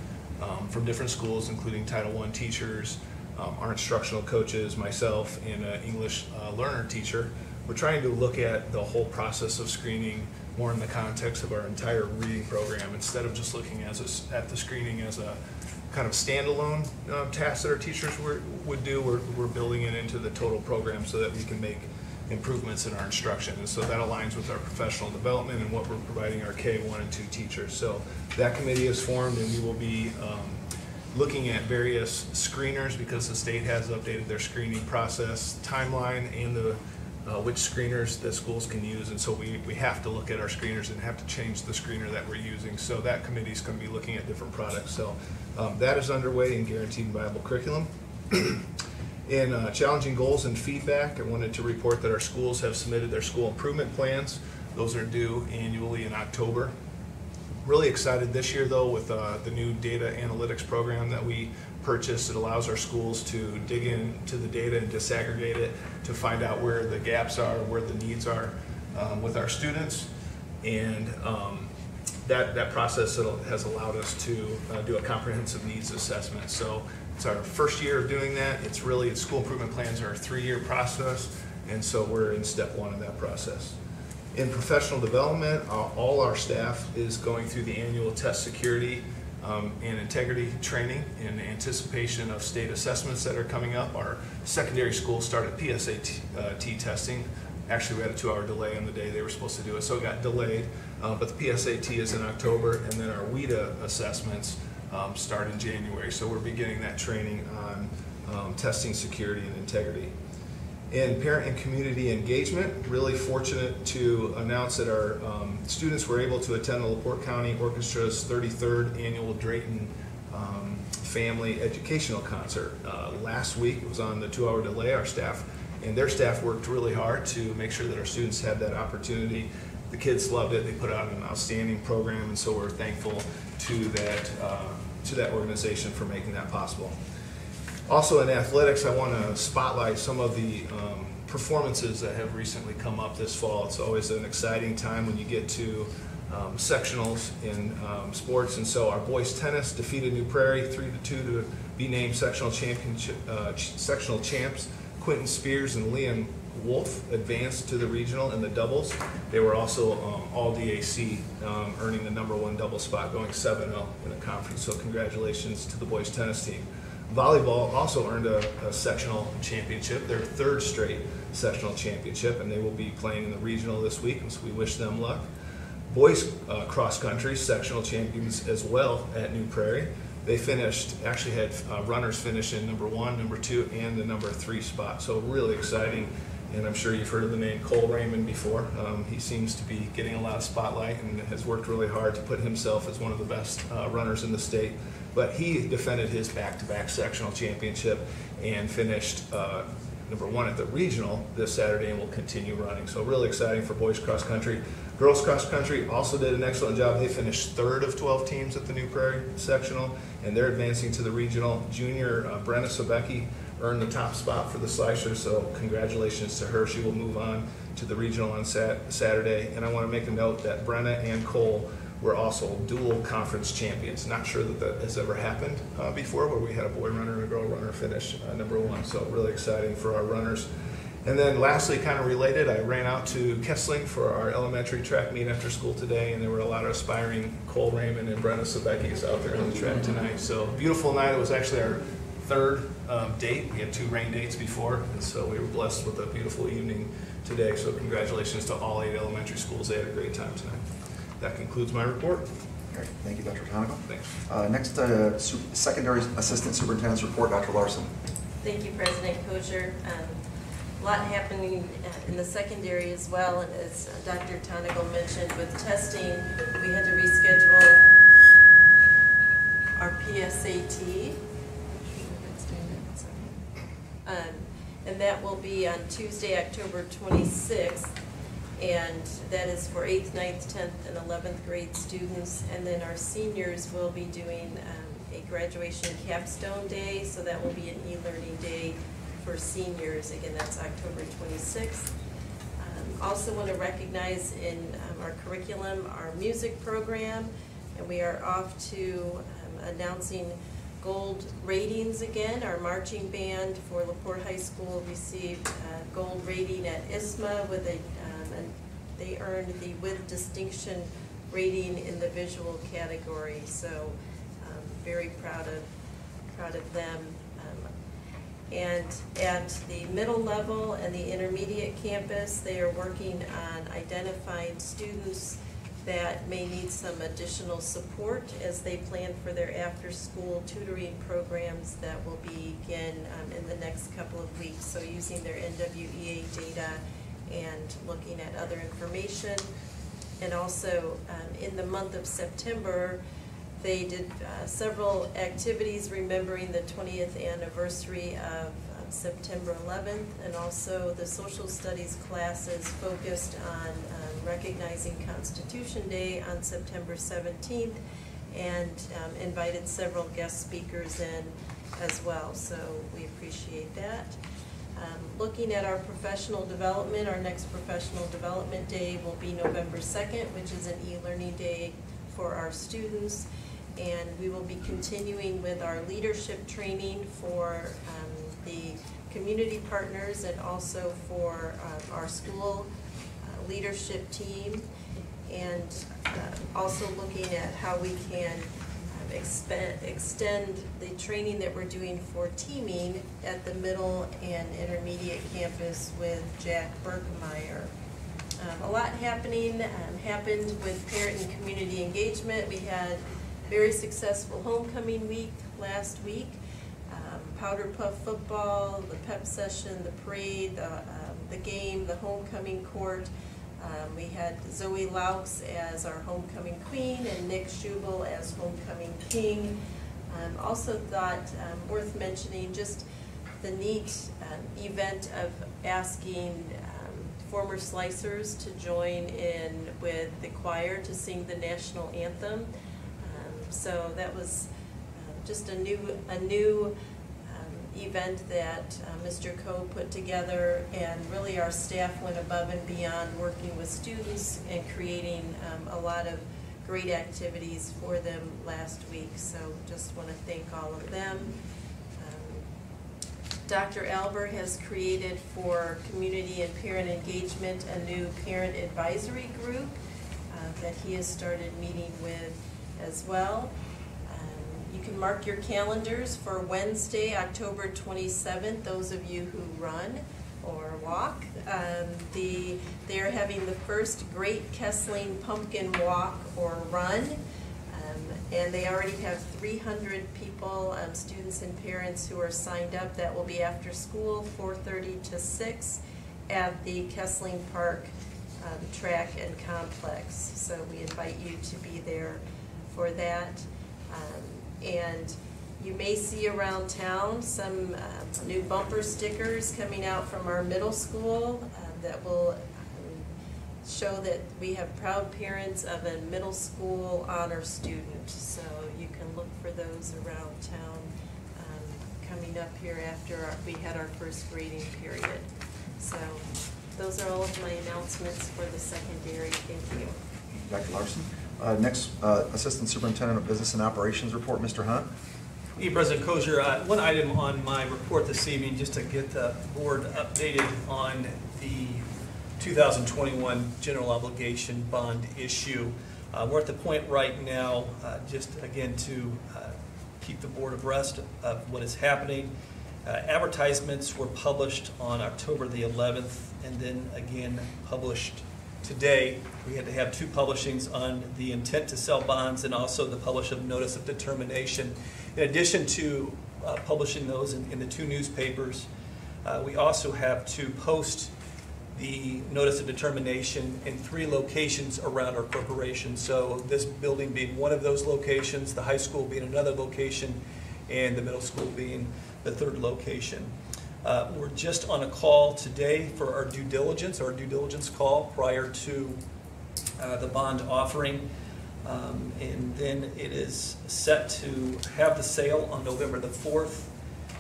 from different schools, including Title I teachers, our instructional coaches, myself, and an English learner teacher. We're trying to look at the whole process of screening more in the context of our entire reading program, instead of just looking at the screening as a kind of standalone task that our teachers would do. We're building it into the total program so that we can make improvements in our instruction. And so that aligns with our professional development and what we're providing our K1 and 2 teachers. So that committee is formed, and we will be looking at various screeners because the state has updated their screening process timeline and the which screeners that schools can use. And so we have to look at our screeners and have to change the screener that we're using. So that committee is going to be looking at different products. So that is underway in guaranteed viable curriculum. In challenging goals and feedback, I wanted to report that our schools have submitted their school improvement plans Those are due annually in October. Really excited this year though with the new data analytics program that we purchased. It allows our schools to dig into the data and disaggregate it to find out where the gaps are, where the needs are with our students. And that process has allowed us to do a comprehensive needs assessment. So it's our first year of doing that. It's school improvement plans are a 3-year process, and so we're in step 1 of that process. In professional development, all our staff is going through the annual test security and integrity training in anticipation of state assessments that are coming up. Our secondary schools started PSAT testing. Actually, we had a 2-hour delay on the day they were supposed to do it, so it got delayed. But the PSAT is in October, and then our WIDA assessments start in January. So we're beginning that training on testing security and integrity. In parent and community engagement, really fortunate to announce that our students were able to attend the Laporte County Orchestra's 33rd annual Drayton Family Educational Concert. Last week, it was on the 2-hour delay. Our staff and their staff worked really hard to make sure that our students had that opportunity. The kids loved it. They put out an outstanding program, and so we're thankful to that organization for making that possible. Also in athletics, I want to spotlight some of the performances that have recently come up this fall. It's always an exciting time when you get to sectionals in sports, and so our boys tennis defeated New Prairie 3-2 to be named sectional champs. Quentin Spears and Liam Wolf advanced to the regional in the doubles. They were also all DAC, earning the #1 double spot, going 7-0 in the conference. So congratulations to the boys tennis team. Volleyball also earned a sectional championship, their 3rd straight sectional championship, and they will be playing in the regional this week, and so we wish them luck. Boys cross country sectional champions as well at New Prairie. They actually had runners finish in #1, #2, and the #3 spot. So really exciting, and I'm sure you've heard of the name Cole Raymond before. He seems to be getting a lot of spotlight and has worked really hard to put himself as one of the best runners in the state. But he defended his back-to-back sectional championship and finished #1 at the regional this Saturday and will continue running. So really exciting for boys cross country. Girls cross country also did an excellent job. They finished 3rd of 12 teams at the New Prairie sectional, and they're advancing to the regional. Junior Brenna Sobecki earned the top spot for the slicer, so congratulations to her. She will move on to the regional on Saturday. And I want to make a note that Brenna and Cole were also dual conference champions. Not sure that has ever happened before, where we had a boy runner and a girl runner finish #1. So really exciting for our runners. And then lastly, kind of related, I ran out to Kessling for our elementary track meet after school today, and there were a lot of aspiring Cole Raymond and Brenna Sobeckis out there on the track tonight. So beautiful night. It was actually our 3rd date. We had 2 rain dates before, and so we were blessed with a beautiful evening today. So congratulations to all 8 elementary schools. They had a great time tonight. That concludes my report. All right, thank you, Dr. Tonico. Thanks. Next, Secondary Assistant Superintendent's report, Dr. Larson. Thank you, President Kosher. A lot happening in the secondary as well, and as Dr. Tonico mentioned, with testing, we had to reschedule our PSAT. And that will be on Tuesday, October 26th. And that is for 8th, 9th, 10th, and 11th grade students. And then our seniors will be doing a graduation capstone day, so that will be an e-learning day for seniors. Again, that's October 26th. Also want to recognize in our curriculum our music program, and we are off to announcing gold ratings again. Our marching band for Laporte High School received a gold rating at ISMA with and they earned the with distinction rating in the visual category. So very proud of them. And at the middle level and the intermediate campus, they are working on identifying students that may need some additional support as they plan for their after-school tutoring programs that will begin in the next couple of weeks. So using their NWEA data and looking at other information. And also in the month of September, they did several activities remembering the 20th anniversary of September 11th, and also the social studies classes focused on recognizing Constitution Day on September 17th, and invited several guest speakers in as well, so we appreciate that. Looking at our professional development, our next professional development day will be November 2nd, which is an e-learning day for our students. And we will be continuing with our leadership training for the community partners and also for our school leadership team. And also looking at how we can extend the training that we're doing for teaming at the middle and intermediate campus with Jack Berkemeyer. A lot happened with parent and community engagement. We had very successful homecoming week last week. Powder puff football, the pep session, the parade, the game, the homecoming court. We had Zoe Laux as our homecoming queen and Nick Schubel as homecoming king. Also thought worth mentioning just the neat event of asking former Slicers to join in with the choir to sing the national anthem. So that was just a new event that Mr. Coe put together, and really our staff went above and beyond working with students and creating a lot of great activities for them last week. So just want to thank all of them. Dr. Albert has created for community and parent engagement a new parent advisory group that he has started meeting with as well. You can mark your calendars for Wednesday, October 27th, those of you who run or walk. They are having the first Great Kessling Pumpkin Walk or Run, and they already have 300 people, students and parents who are signed up. That will be after school, 4:30 to 6 at the Kessling Park track and complex. So we invite you to be there for that. And you may see around town some new bumper stickers coming out from our middle school that will show that we have proud parents of a middle school honor student. So you can look for those around town coming up here after we had our first grading period. So those are all of my announcements for the secondary. Thank you. Dr. Larson. Next, Assistant Superintendent of Business and Operations report, Mr. Hunt. Hey, President Kosher, one item on my report this evening, just to get the board updated on the 2021 general obligation bond issue. We're at the point right now, just again to keep the board abreast of what is happening. Advertisements were published on October the 11th and then again published today. We had to have two publishings on the intent to sell bonds and also the publish of notice of determination. In addition to publishing those in the two newspapers, we also have to post the notice of determination in 3 locations around our corporation. So this building being one of those locations, the high school being another location, and the middle school being the 3rd location. We're just on a call today for our due diligence call prior to the bond offering. And then it is set to have the sale on November the 4th.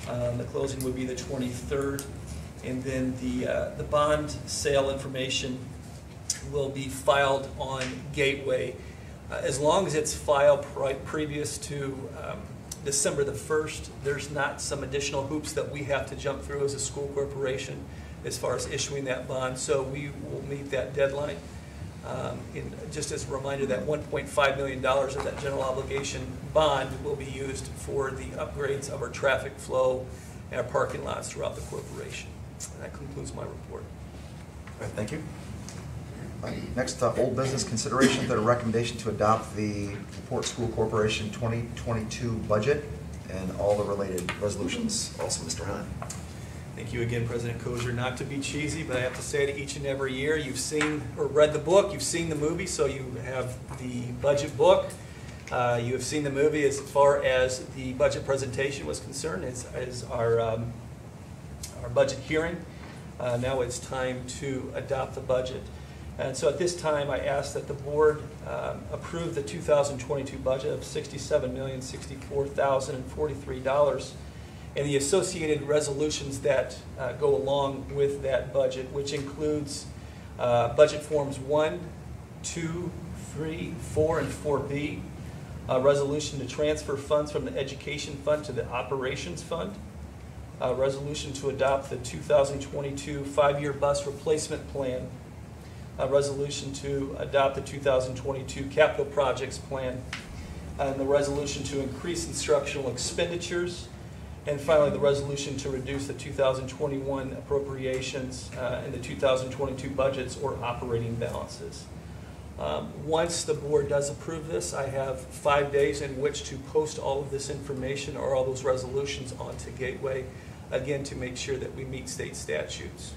The closing would be the 23rd. And then the bond sale information will be filed on Gateway. As long as it's filed previous to December the 1st, there's not some additional hoops that we have to jump through as a school corporation as far as issuing that bond, so we will meet that deadline. And just as a reminder, that $1.5 million of that general obligation bond will be used for the upgrades of our traffic flow and our parking lots throughout the corporation. And that concludes my report. All right, thank you. Next, old business consideration that a recommendation to adopt the Laporte School Corporation 2022 budget and all the related resolutions. Also, Mr. Hunt. Thank you again, President Kosher. Not to be cheesy, but I have to say it each and every year. You've seen or read the book, you've seen the movie, so you have the budget book. You have seen the movie as far as the budget presentation was concerned, as our budget hearing. Now it's time to adopt the budget. And so at this time, I ask that the board approve the 2022 budget of $67,064,043 and the associated resolutions that go along with that budget, which includes budget forms 1, 2, 3, 4, and 4B, a resolution to transfer funds from the education fund to the operations fund, a resolution to adopt the 2022 five-year bus replacement plan, a resolution to adopt the 2022 capital projects plan, and the resolution to increase instructional expenditures, and finally the resolution to reduce the 2021 appropriations and the 2022 budgets or operating balances. Once the board does approve this, I have 5 days in which to post all of this information or all those resolutions onto Gateway, again to make sure that we meet state statutes.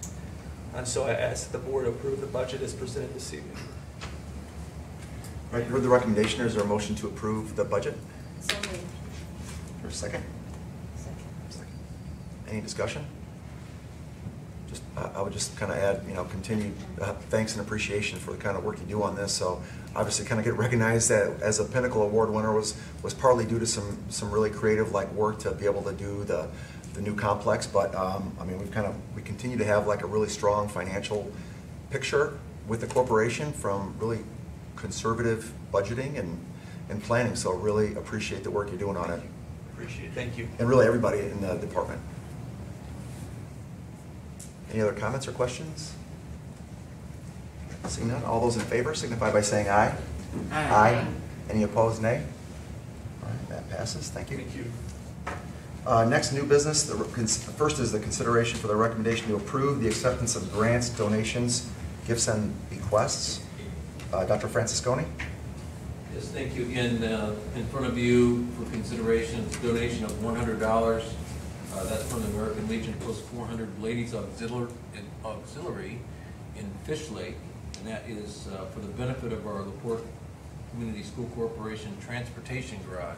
And so I ask that the board approve the budget as presented this evening. All right, you heard the recommendation. Is there a motion to approve the budget? So moved. For a second? Second. Any discussion? Just, I would just kind of add, continued thanks and appreciation for the kind of work you do on this. So obviously kind of get recognized that as a Pinnacle Award winner was partly due to some really creative work to be able to do the new complex, but I mean we continue to have a really strong financial picture with the corporation from really conservative budgeting and planning. So really appreciate the work you're doing on it. Appreciate it. Thank you. And really everybody in the department. Any other comments or questions? Seeing none, all those in favor signify by saying aye. Aye. Any opposed, nay? All right, that passes. Thank you. Thank you. Next, new business. First is the consideration for the recommendation to approve the acceptance of grants, donations, gifts, and bequests. Dr. Francisconi? Yes, thank you. Again, in front of you for consideration, it's a donation of $100. That's from the American Legion Post 400 Ladies Auxiliary in Fish Lake, and that is for the benefit of our Laporte Community School Corporation Transportation Garage.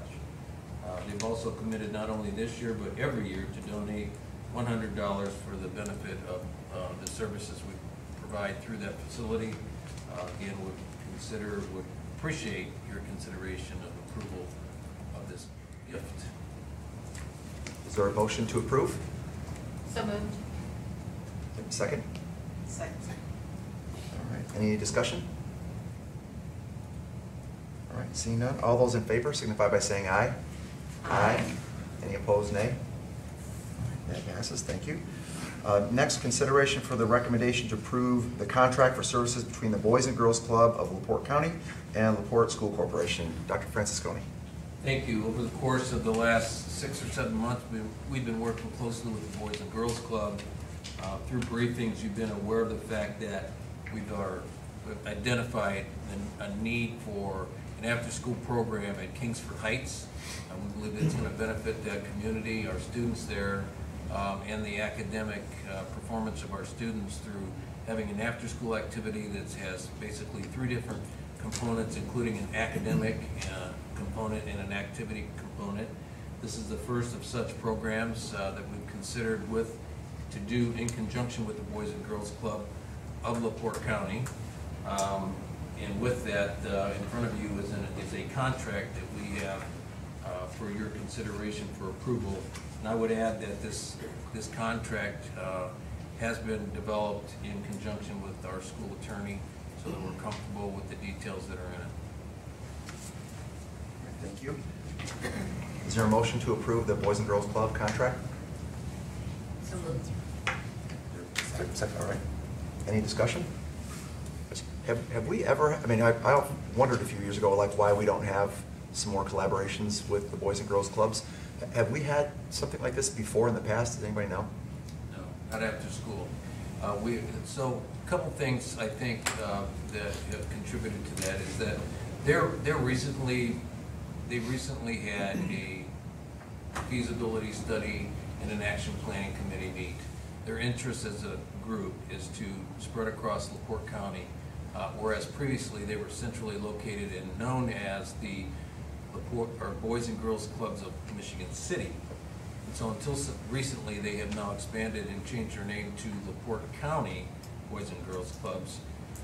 They've also committed not only this year but every year to donate $100 for the benefit of the services we provide through that facility. Again, would appreciate your consideration of approval of this gift. Is there a motion to approve? So moved. Second? Second. All right, any discussion? All right, seeing none, all those in favor signify by saying aye. Aye. Any opposed, nay? All right, that passes, thank you. Next, consideration for the recommendation to approve the contract for services between the Boys and Girls Club of LaPorte County and Laporte School Corporation. Dr. Francisconi. Thank you. Over the course of the last 6 or 7 months, we've been working closely with the Boys and Girls Club. Through briefings, you've been aware of the fact that we've identified a need for an after-school program at Kingsford Heights. We believe it's going to benefit the community, our students there, and the academic performance of our students through having an after-school activity that has basically 3 different components, including an academic component and an activity component. This is the first of such programs that we've considered to do in conjunction with the Boys and Girls Club of LaPorte County. And with that, in front of you is a contract that we have for your consideration for approval. And I would add that this contract has been developed in conjunction with our school attorney so that we're comfortable with the details that are in it. Thank you. Is there a motion to approve the Boys and Girls Club contract? So moved. Second, all right. Any discussion? Have we ever, I mean, I wondered a few years ago, why we don't have some more collaborations with the Boys and Girls Clubs. Have we had something like this before in the past? Does anybody know? No, not after school. So a couple things I think that have contributed to that is that they recently had a feasibility study and an action planning committee meet. Their interest as a group is to spread across LaPorte County, whereas previously they were centrally located and known as the Boys and Girls Clubs of Michigan City. And so until recently they have now expanded and changed their name to LaPorte County Boys and Girls Clubs.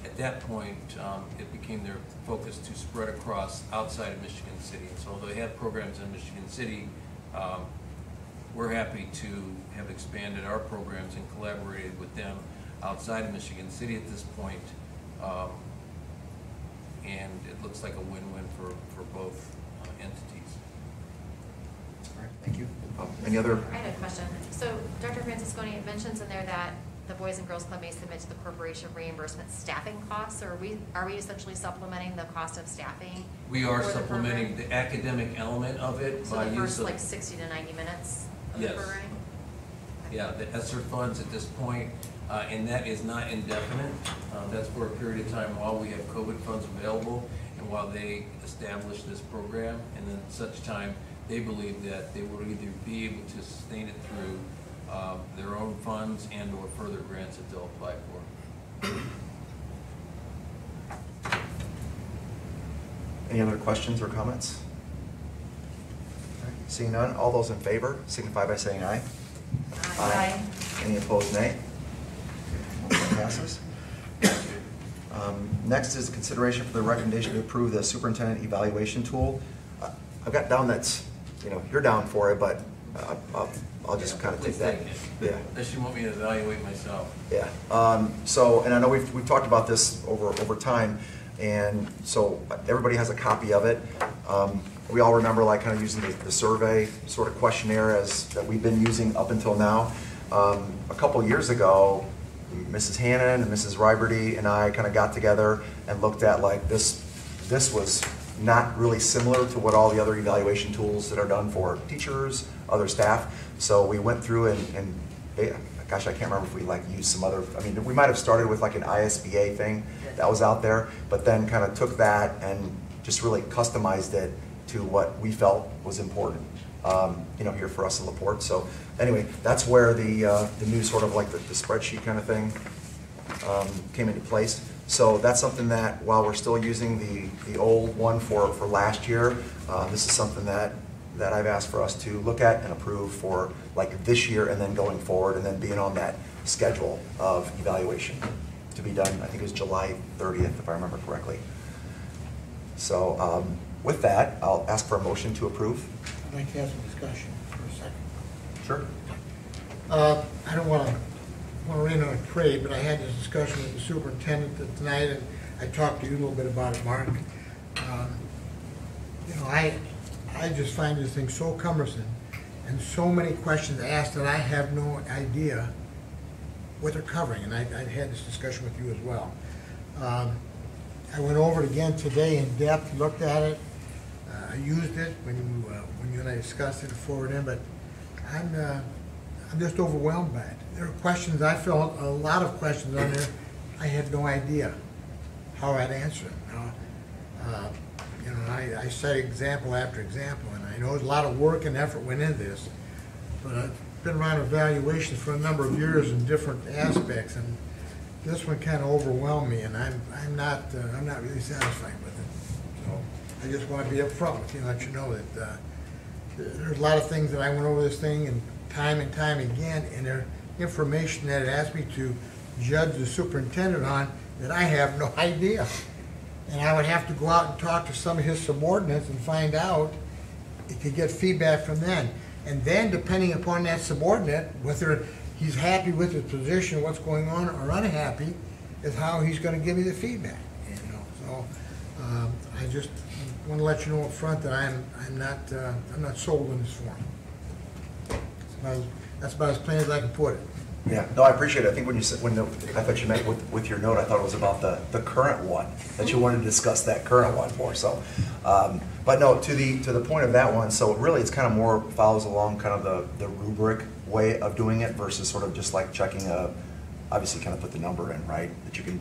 at that point, it became their focus to spread across outside of Michigan City. And so although they have programs in Michigan City, we're happy to have expanded our programs and collaborated with them outside of Michigan City at this point. And it looks like a win-win for both entities. All right, thank you. Any other? I had a question. So Dr. Francisconi, it mentions in there that the Boys and Girls Club may submit to the corporation reimbursement staffing costs, or are we essentially supplementing the cost of staffing? We are for the supplementing program? the academic element of it So by the use first of... like 60 to 90 minutes of Yes. the program? Yeah, the ESSER funds at this point, and that is not indefinite. That's for a period of time while we have COVID funds available and while they establish this program, and then such time they believe that they will either be able to sustain it through their own funds and or further grants that they'll apply for. Any other questions or comments? All right, seeing none, all those in favor signify by saying aye. Aye. Any opposed, nay? Motion passes. Next is consideration for the recommendation to approve the superintendent evaluation tool. I've got down that's, you're down for it, but I'll just kind of take that. Yeah. Unless you want me to evaluate myself. Yeah. So, and I know we've talked about this over time, and so everybody has a copy of it. We all remember like kind of using the survey sort of questionnaire that we've been using up until now. A couple years ago, Mrs. Hannon and Mrs. Riberty and I kind of got together and looked at like this was not really similar to what all the other evaluation tools that are done for teachers, other staff. So we went through and gosh, I can't remember if we like used some other, we might have started with like an ISBA thing that was out there, but then kind of took that and just really customized it to what we felt was important, here for us in Laporte. So anyway, that's where the new sort of like the spreadsheet kind of thing came into place. So that's something that while we're still using the old one for last year, this is something that I've asked for us to look at and approve for like this year and then going forward and then being on that schedule of evaluation to be done, I think it was July 30th, if I remember correctly. So with that, I'll ask for a motion to approve. I'd like to have some discussion for a second. Sure. I don't want to rain on a parade, but I had this discussion with the superintendent tonight, and I talked to you a little bit about it, Mark. I just find this thing so cumbersome and so many questions asked that I have no idea what they're covering, and I had this discussion with you as well. I went over it again today in depth, looked at it. I used it when you and I discussed it forward in, but I'm just overwhelmed by it. There are questions, I felt a lot of questions on there, I had no idea how I'd answer them. I cite example after example, and I know there's a lot of work and effort went into this, but I've been around evaluations for a number of years in different aspects, and this one kind of overwhelmed me, and I'm not really satisfied with it. So I just want to be upfront with you and let you know that there's a lot of things that I went over this thing and time again, and there information that it asked me to judge the superintendent on that I have no idea. And I would have to go out and talk to some of his subordinates and find out, it could get feedback from them. And then depending upon that subordinate, whether he's happy with his position, what's going on, or unhappy, is how he's going to give me the feedback. So I just want to let you know up front that I'm not sold on this form. That's about as plain as I can put it. Yeah, no, I appreciate it. I think when you said, I thought you meant with your note, I thought it was about the current one, that you wanted to discuss that current one more, so. But no, to the point of that one, so really it's kind of more follows along kind of the rubric way of doing it versus sort of just like checking obviously kind of put the number in, right? That you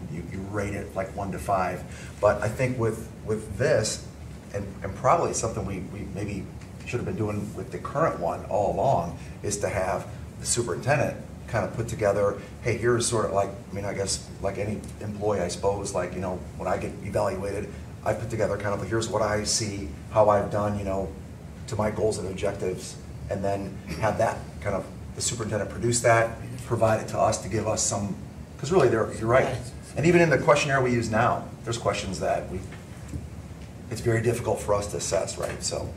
rate it like 1 to 5. But I think with this, and probably something we maybe should have been doing with the current one all along, is to have the superintendent kind of put together, hey, here's sort of like, I guess like any employee, I suppose, like, when I get evaluated, I put together kind of, here's what I see, how I've done, to my goals and objectives, and then have that kind of, the superintendent produce that, provide it to us to give us some, because really you're right. And even in the questionnaire we use now, there's questions that it's very difficult for us to assess, right? So.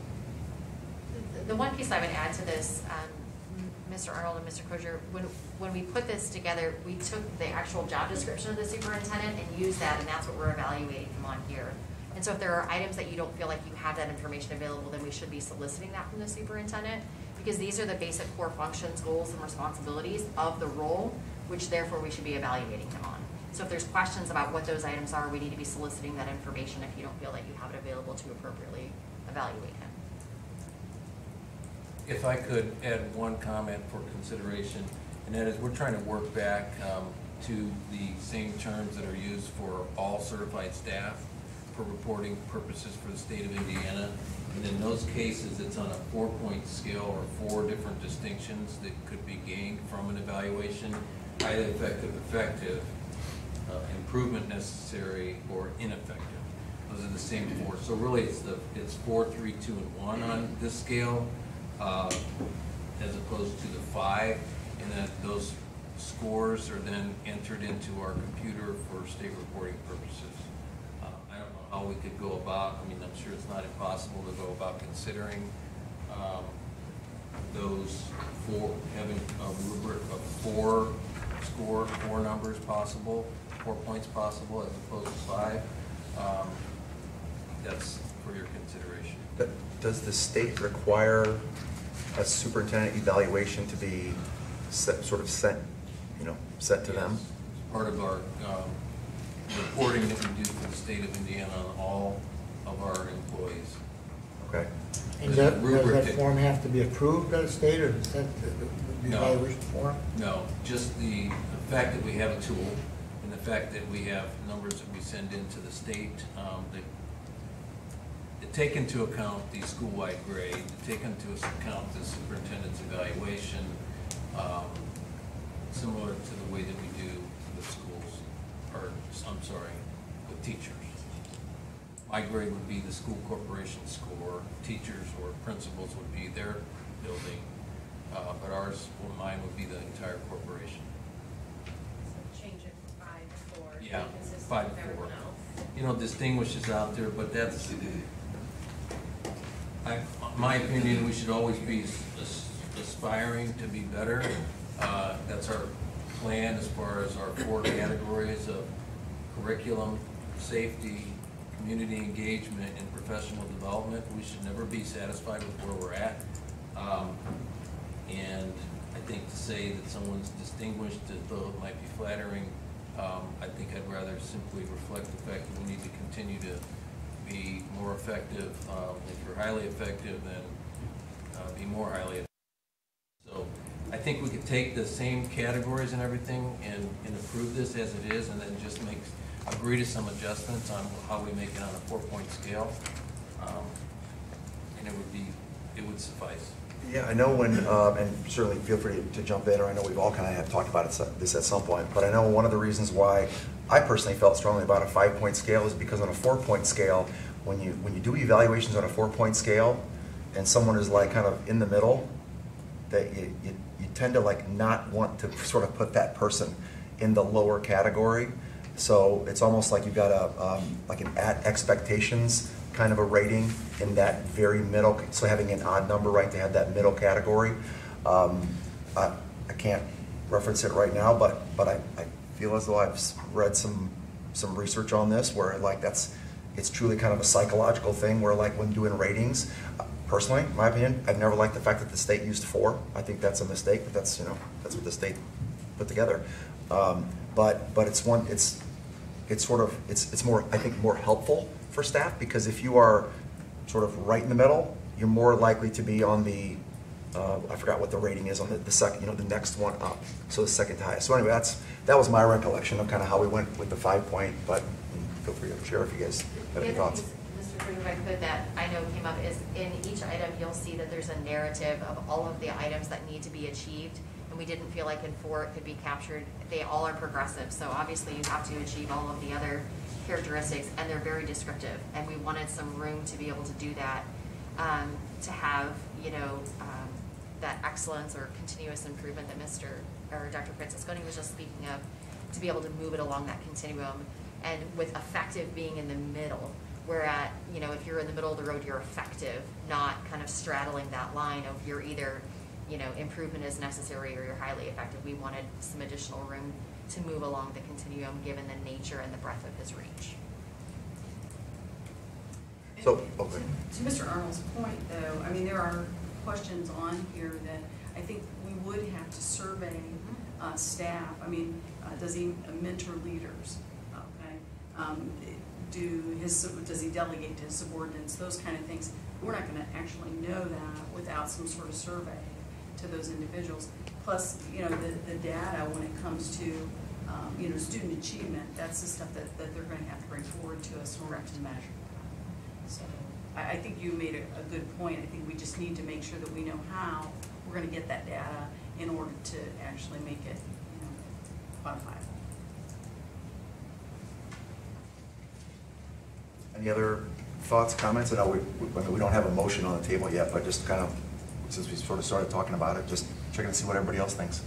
The one piece I would add to this, Mr. Arnold and Mr. Crozier, when we put this together, we took the actual job description of the superintendent and used that, and that's what we're evaluating him on here. And so if there are items that you don't feel like you have that information available, then we should be soliciting that from the superintendent, because these are the basic core functions, goals, and responsibilities of the role, which therefore we should be evaluating him on. So if there's questions about what those items are, we need to be soliciting that information if you don't feel that you have it available to appropriately evaluate him. If I could add one comment for consideration, and that is we're trying to work back to the same terms that are used for all certified staff for reporting purposes for the state of Indiana. And in those cases, it's on a 4-point scale or 4 different distinctions that could be gained from an evaluation: highly effective, effective, improvement necessary, or ineffective. Those are the same 4. So really, it's 4, 3, 2, and 1 on this scale, as opposed to the 5, and that those scores are then entered into our computer for state reporting purposes. I don't know how we could go about, I mean, I'm sure it's not impossible to go about considering those 4, having a rubric of 4 score, 4 numbers possible, 4 points possible, as opposed to 5. That's for your consideration. Does the state require a superintendent evaluation to be sent to them? Part of our reporting that we do for the state of Indiana on all of our employees. Okay. And does that form have to be approved by the state, or is that the No. evaluation form? No, just the fact that we have a tool and the fact that we have numbers that we send into the state that take into account the school-wide grade, take into account the superintendent's evaluation, similar to the way that we do with schools, or I'm sorry, with teachers. My grade would be the school corporation score, teachers or principals would be their building, but ours, or mine, would be the entire corporation. So change it from 5 to 4. Yeah, be consistent 5 with to 4. everyone else. You know, distinguishes out there, but that's, my opinion, we should always be aspiring to be better. That's our plan as far as our 4 categories of curriculum, safety, community engagement, and professional development. We should never be satisfied with where we're at. And I think to say that someone's distinguished, as though it might be flattering, I think I'd rather simply reflect the fact that we need to continue to be more effective. If you're highly effective, then be more highly effective. So I think we could take the same categories and everything and approve this as it is, and then just agree to some adjustments on how we make it on a 4-point scale, and it would suffice. Yeah, I know when, and certainly feel free to jump in, or I know we've all kind of have talked about this at some point, but I know one of the reasons why I personally felt strongly about a 5-point scale is because on a 4-point scale, when you do evaluations on a 4-point scale, and someone is like kind of in the middle, that you tend to like not want to sort of put that person in the lower category. So it's almost like you've got a like an at expectations kind of a rating in that very middle. So having an odd number, right, to have that middle category. I can't reference it right now, but I feel as though I've read some research on this where like it's truly kind of a psychological thing where like when doing ratings, personally, in my opinion, I've never liked the fact that the state used 4. I think that's a mistake, but that's what the state put together. But it's more, I think, more helpful for staff, because if you are sort of right in the middle, you're more likely to be on the I forgot what the rating is on the second, the next one up, so the second highest. So anyway, that was my recollection of kind of how we went with the 5-point. But feel free to share if you guys have any thoughts. Mr. Fruit, if I could, that I know came up is in each item you'll see that there's a narrative of all of the items that need to be achieved, and we didn't feel like in 4 it could be captured. They all are progressive, so obviously you have to achieve all of the other characteristics, and they're very descriptive, and we wanted some room to be able to do that, to have that excellence or continuous improvement that Dr. Francisconi was just speaking of. to be able to move it along that continuum, and with effective being in the middle, where at, you know, if you're in the middle of the road, you're effective, not kind of straddling that line of you're either, you know, improvement is necessary or you're highly effective. We wanted some additional room to move along the continuum given the nature and the breadth of his reach. So, okay. To Mr. Arnold's point, though, I mean, there are questions on here that I think we would have to survey staff. I mean, does he mentor leaders? Okay. Does he delegate to his subordinates? Those kind of things. We're not going to actually know that without some sort of survey to those individuals. Plus, you know, the data when it comes to, you know, student achievement, that's the stuff that they're going to have to bring forward to us for us to measure. So I think you made a good point. I think we just need to make sure that we know how we're going to get that data in order to actually make it, you know, quantifiable. Any other thoughts, comments? I know we don't have a motion on the table yet, but just kind of, since we sort of started talking about it, just checking to see what everybody else thinks.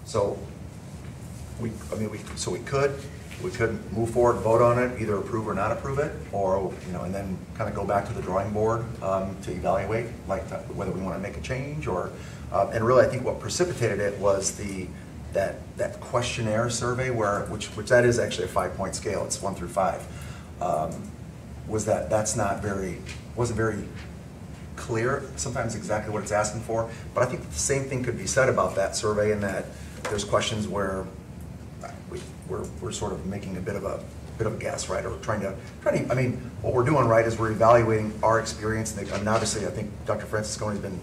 So we could move forward, vote on it, either approve or not approve it, or, you know, and then kind of go back to the drawing board to evaluate, like whether we want to make a change or, and really I think what precipitated it was that questionnaire survey which that is actually a 5-point scale, it's 1 through 5, wasn't very clear sometimes exactly what it's asking for, but I think the same thing could be said about that survey in that there's questions where we're sort of making a bit of a guess, right? Or trying to, I mean, what we're doing, right, is we're evaluating our experience, and obviously I think Dr. Franciscone has been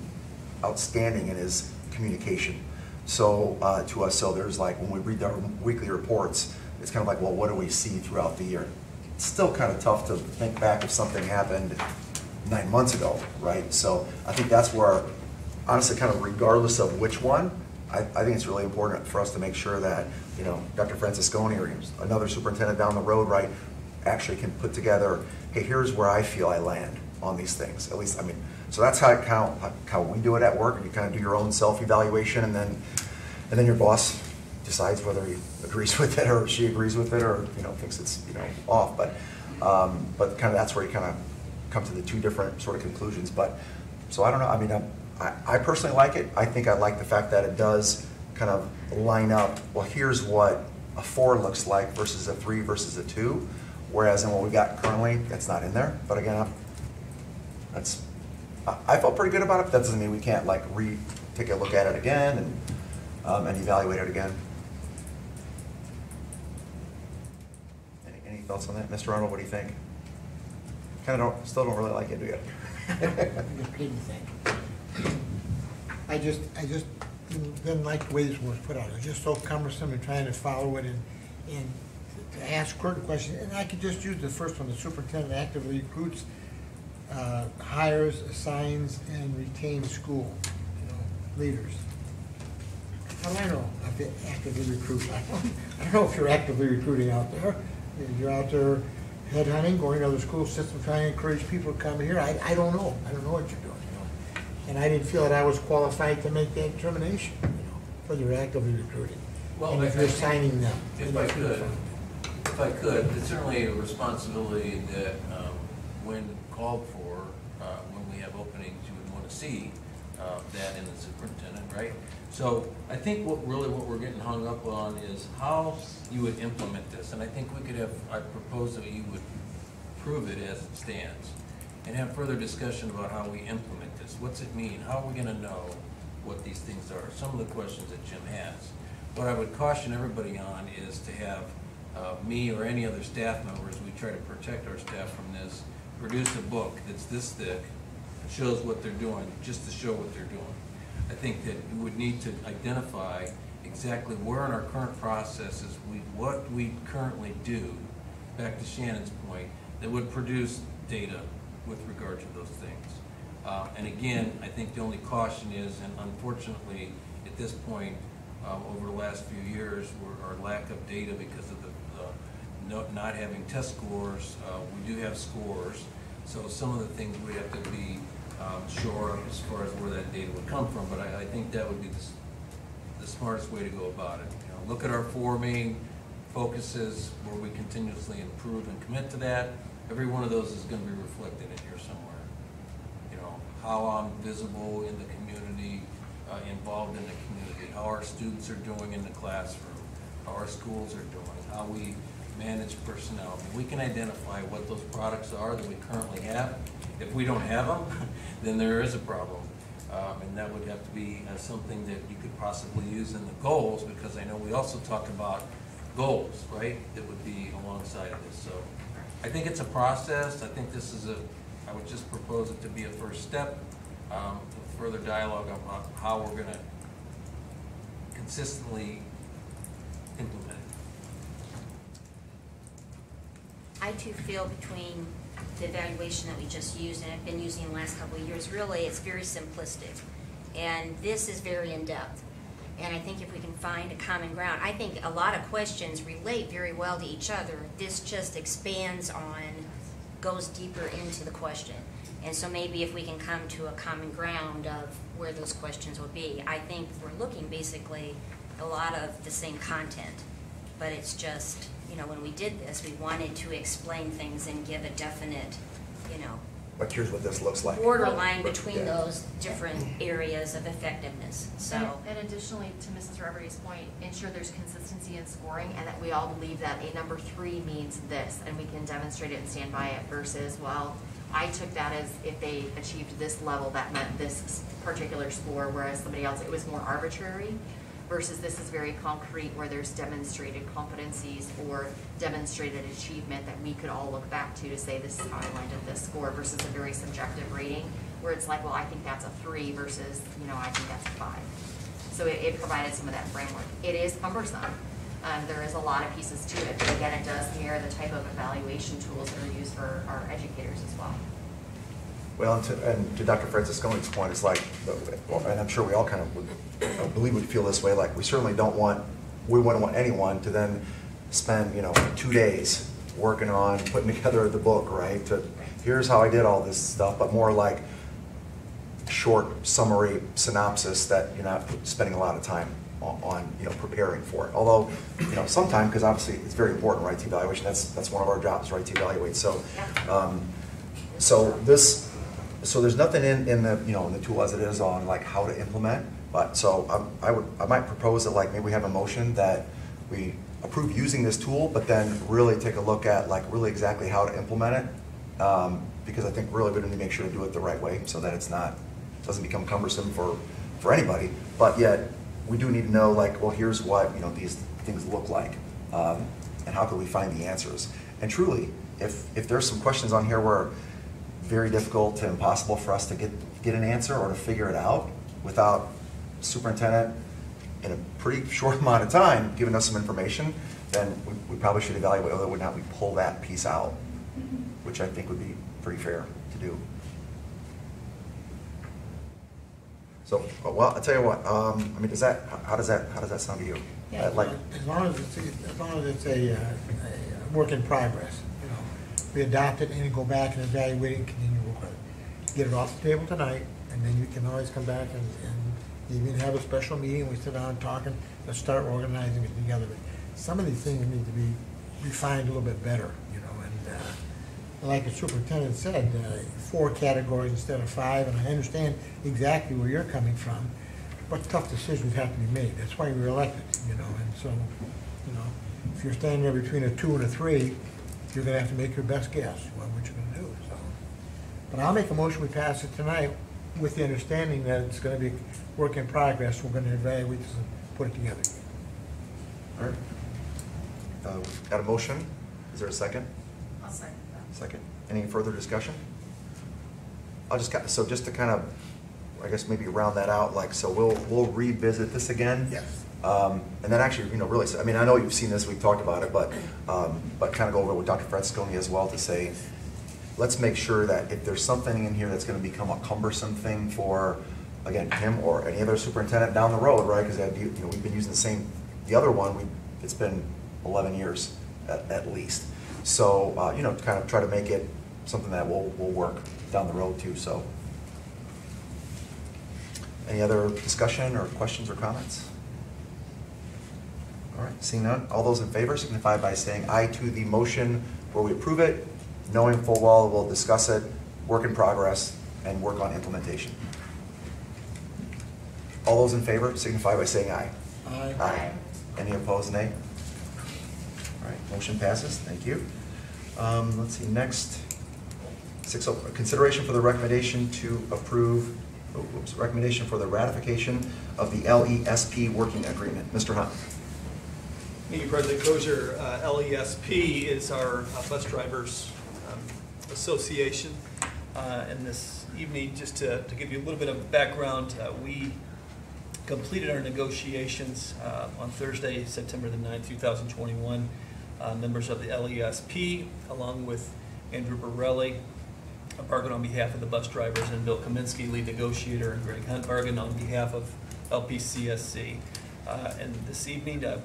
outstanding in his communication. So to us, so there's like, when we read our weekly reports, it's kind of like, well, what do we see throughout the year? It's still kind of tough to think back if something happened 9 months ago, right? So I think that's where, honestly, kind of regardless of which one, I think it's really important for us to make sure that, you know, Dr. Franciscone or another superintendent down the road, right, actually can put together, hey, here's where I feel I land on these things. At least, I mean, so that's how we do it at work. You kind of do your own self-evaluation, and then your boss decides whether he agrees with it or she agrees with it or, you know, thinks it's, you know, off. But kind of that's where you kind of come to the two different sort of conclusions. But so I don't know. I mean, I personally like it. I think I like the fact that it does kind of line up, well, here's what a 4 looks like versus a 3 versus a 2, whereas in what we've got currently, that's not in there. But again, I felt pretty good about it, but that doesn't mean we can't like take a look at it again and evaluate it again. Any thoughts on that? Mr. Arnold, what do you think? Still don't really like it, do you? What do you think? I just didn't like the way this was put out. It was just so cumbersome and trying to follow it and to ask certain questions. And I could just use the first one. The superintendent actively recruits, hires, assigns, and retains school, leaders. How do I know if it actively recruits? I don't know if you're actively recruiting out there. If you're out there headhunting, going to other school systems, trying to encourage people to come here. I don't know. I don't know what you're doing. And I didn't feel that I was qualified to make that determination, whether you're actively recruiting. Well, and if you're assigning them. If I could, it's certainly a responsibility that when called for, when we have openings, you would want to see that in the superintendent, right? So I think what we're getting hung up on is how you would implement this. And I think I propose that you would prove it as it stands and have further discussion about how we implement this. What's it mean? How are we going to know what these things are? Some of the questions that Jim has. What I would caution everybody on is to have me or any other staff members, we try to protect our staff from this, produce a book that's this thick, that shows what they're doing, just to show what they're doing. I think that we would need to identify exactly where in our current processes, what we currently do, back to Shannon's point, that would produce data with regard to those things. And again, I think the only caution is, and unfortunately at this point, over the last few years, our lack of data because of the not having test scores, we do have scores, so some of the things we have to be sure as far as where that data would come from, but I think that would be the smartest way to go about it. You know, look at our 4 main focuses where we continuously improve and commit to that. Every one of those is going to be reflected in here somewhere. You know, how I'm visible in the community, involved in the community, how our students are doing in the classroom, how our schools are doing, how we manage personnel. I mean, we can identify what those products are that we currently have. If we don't have them, then there is a problem. And that would have to be something that you could possibly use in the goals, because I know we also talk about goals, right, that would be alongside of this. So I think it's a process. I think this is I would just propose it to be a first step, with further dialogue about how we're going to consistently implement it. I too feel between the evaluation that we just used and I've been using the last couple of years, really it's very simplistic. And this is very in-depth. And I think if we can find a common ground, I think a lot of questions relate very well to each other. This just expands on, goes deeper into the question. And so maybe if we can come to a common ground of where those questions will be, I think we're looking basically a lot of the same content. But it's just, you know, when we did this, we wanted to explain things and give a definite, you know, But here's what this looks like. borderline between Yeah. those different areas of effectiveness. So. And additionally, to Mrs. Revery's point, ensure there's consistency in scoring and that we all believe that a number 3 means this and we can demonstrate it and stand by it versus, well, I took that as if they achieved this level, that meant this particular score, whereas somebody else, it was more arbitrary. Versus this is very concrete where there's demonstrated competencies or demonstrated achievement that we could all look back to say this is how I landed this score versus a very subjective rating where it's like, well, I think that's a 3 versus, you know, I think that's a 5. So it provided some of that framework. It is cumbersome. There is a lot of pieces to it, but again, it does mirror the type of evaluation tools that are used for our educators as well. Well, and to Dr. Francisconi's point, it's like, and I'm sure we all kind of would, I believe would feel this way, like we certainly don't want, we wouldn't want anyone to then spend, you know, 2 days working on putting together the book, right? Here's how I did all this stuff, but more like short summary synopsis that you're not spending a lot of time on, you know, preparing for it. Although, you know, sometimes, because obviously it's very important, right, to evaluation, that's one of our jobs, right, to evaluate. So, so there's nothing in the, you know, in the tool as it is on like how to implement. But so I might propose that like maybe we have a motion that we approve using this tool, but then really take a look at like really exactly how to implement it, because I think really we need to make sure to do it the right way so that it's not, doesn't become cumbersome for anybody. But yet we do need to know like, well, here's what, you know, these things look like, and how can we find the answers. And truly, if there's some questions on here where very difficult to impossible for us to get an answer or to figure it out without superintendent in a pretty short amount of time giving us some information, then we probably should evaluate whether or not we pull that piece out, which I think would be pretty fair to do. So, well, I'll tell you what. I mean, how does that sound to you? Yeah, Like, as long as it's a work in progress. We adopt it and go back and evaluate it and continue to work on it. Get it off the table tonight, and then you can always come back and even have a special meeting. We sit down and talk and let's start organizing it together. But some of these things need to be refined a little bit better, you know. And like the superintendent said, 4 categories instead of 5, and I understand exactly where you're coming from, but tough decisions have to be made. That's why we were elected, you know. And so, you know, if you're standing there between a 2 and a 3, you're going to have to make your best guess what you're going to do. So, but I'll make a motion we pass it tonight with the understanding that it's going to be work in progress. We're going to evaluate this and put it together. all right. We've got a motion. Is there a second? I'll second that. Second. Any further discussion? Just to kind of, I guess maybe round that out. Like, so we'll revisit this again. Yes. And then actually, you know, really, I mean, I know you've seen this, we've talked about it, but kind of go over it with Dr. Francisconi as well to say, let's make sure that if there's something in here that's going to become a cumbersome thing for, again, him or any other superintendent down the road, right? Because you know, we've been using the other one, it's been 11 years at least. So, you know, to kind of try to make it something that will work down the road too. So, Any other discussion or questions or comments? All right, seeing none, all those in favor signify by saying aye to the motion where we approve it, knowing full well we'll discuss it, work in progress, and work on implementation. All those in favor signify by saying aye. Aye. Aye. Any opposed, nay? All right, motion passes, thank you. Let's see, next, 6.0, consideration for the recommendation to approve, recommendation for the ratification of the LESP working agreement. Mr. Hunt. Thank you, President Kozier. LESP is our bus drivers association. And this evening, just to give you a little bit of background, we completed our negotiations on Thursday, September the 9th, 2021. Members of the LESP, along with Andrew Borelli, bargained on behalf of the bus drivers, and Bill Kaminsky, lead negotiator, and Greg Hunt bargained on behalf of LPCSC. And this evening, I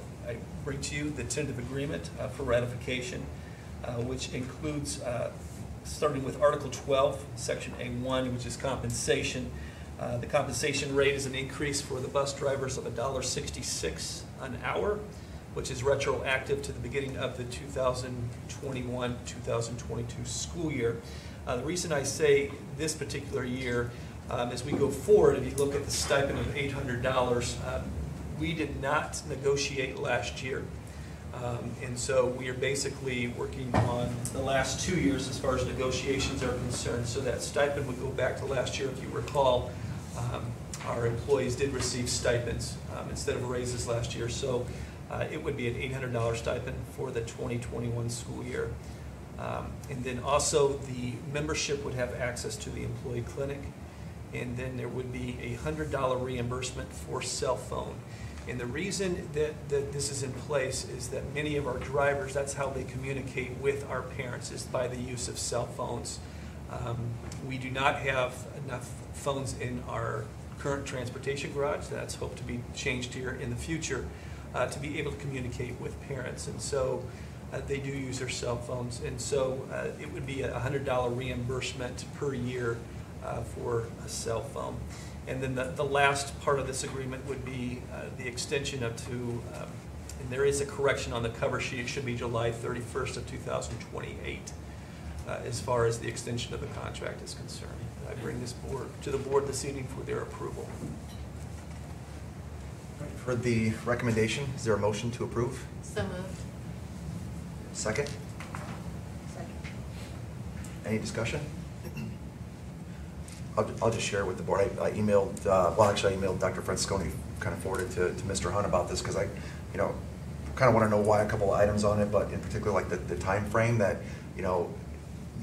bring to you the tentative agreement for ratification, which includes, starting with Article 12, Section A1, which is compensation. The compensation rate is an increase for the bus drivers of $1.66 an hour, which is retroactive to the beginning of the 2021-2022 school year. The reason I say this particular year, as we go forward, if you look at the stipend of $800, we did not negotiate last year. And so we are basically working on the last 2 years as far as negotiations are concerned. So that stipend would go back to last year. If you recall, our employees did receive stipends instead of raises last year. So it would be an $800 stipend for the 2021 school year. And then also the membership would have access to the employee clinic. And then there would be a $100 reimbursement for cell phone. And the reason that this is in place is that many of our drivers, that's how they communicate with our parents, is by the use of cell phones. We do not have enough phones in our current transportation garage. That's hoped to be changed here in the future to be able to communicate with parents. And so they do use their cell phones. And so it would be a $100 reimbursement per year for a cell phone. And then the last part of this agreement would be the extension up to, and there is a correction on the cover sheet, it should be July 31st of 2028 as far as the extension of the contract is concerned. I bring this to the board this evening for their approval. For the recommendation, is there a motion to approve? So moved. Second? Second. Any discussion? I'll just share with the board. I emailed, well, actually I emailed Dr. Francesconi, kind of forwarded to Mr. Hunt about this because I, kind of want to know why a couple of items on it, but in particular like the time frame that,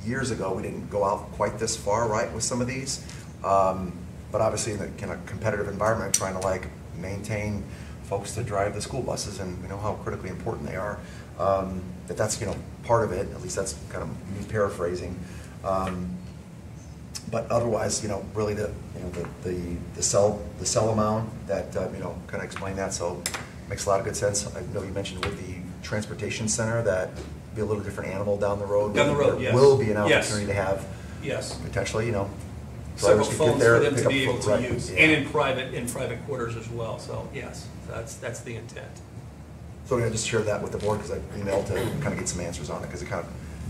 years ago we didn't go out quite this far, right, with some of these. But obviously in the kind of competitive environment, trying to like maintain folks to drive the school buses, and we know how critically important they are. That's part of it. At least that's kind of me paraphrasing. But otherwise, really the cell amount that kind of explain that. So makes a lot of good sense. I know you mentioned with the transportation center that be a little different animal down the road. Down the road, there yes. will be an Yes. opportunity to have several potentially phones drivers could get for there, them pick to up be able folks, to right, use, yeah. and in private quarters as well. So yes, that's the intent. So I'm going to just share that with the board because I emailed to kind of get some answers on it because it kind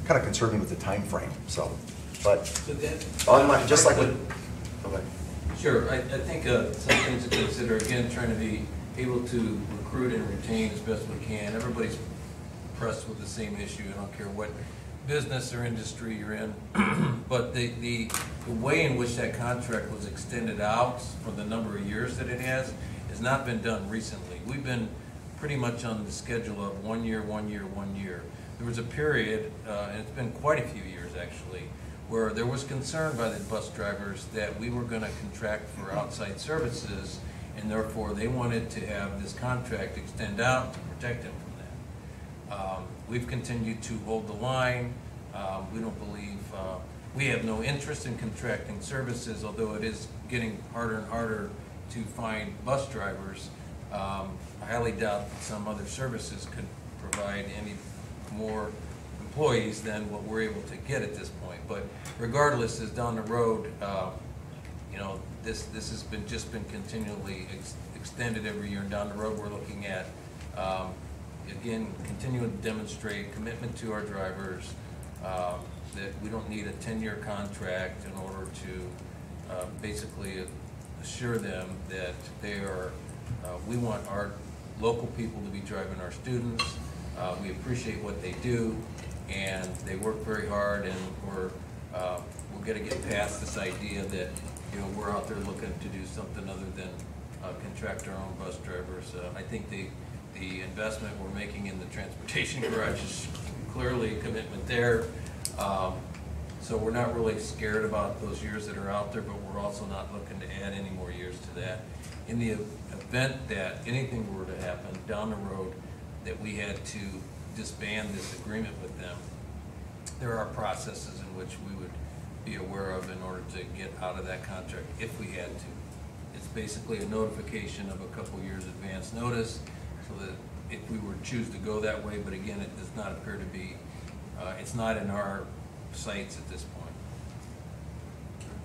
of concerned me with the time frame. So, but just like with. Okay. Sure, I think some things to consider, again, trying to be able to recruit and retain as best we can. Everybody's pressed with the same issue. I don't care what business or industry you're in. But the way in which that contract was extended out for the number of years that it has not been done recently. We've been pretty much on the schedule of 1 year, 1 year, 1 year. There was a period, and it's been quite a few years actually, where there was concern by the bus drivers that we were going to contract for outside services, and therefore they wanted to have this contract extend out to protect them from that. We've continued to hold the line. We don't believe, we have no interest in contracting services, although it is getting harder and harder to find bus drivers. I highly doubt that some other services could provide any more employees than what we're able to get at this point. But regardless, as down the road, you know, this has just been continually extended every year, and down the road, we're looking at, again, continuing to demonstrate commitment to our drivers, that we don't need a 10-year contract in order to basically assure them that they are, we want our local people to be driving our students. We appreciate what they do, and they work very hard, and we're going to get past this idea that, you know, we're out there looking to do something other than contract our own bus drivers. I think the investment we're making in the transportation garage is clearly a commitment there. So we're not really scared about those years that are out there, but we're also not looking to add any more years to that. In the event that anything were to happen down the road, that we had to disband this agreement with them, there are processes in which we would be aware of in order to get out of that contract if we had to. It's basically a notification of a couple years advance notice, so that if we were to choose to go that way, but again, it does not appear to be, it's not in our sights at this point.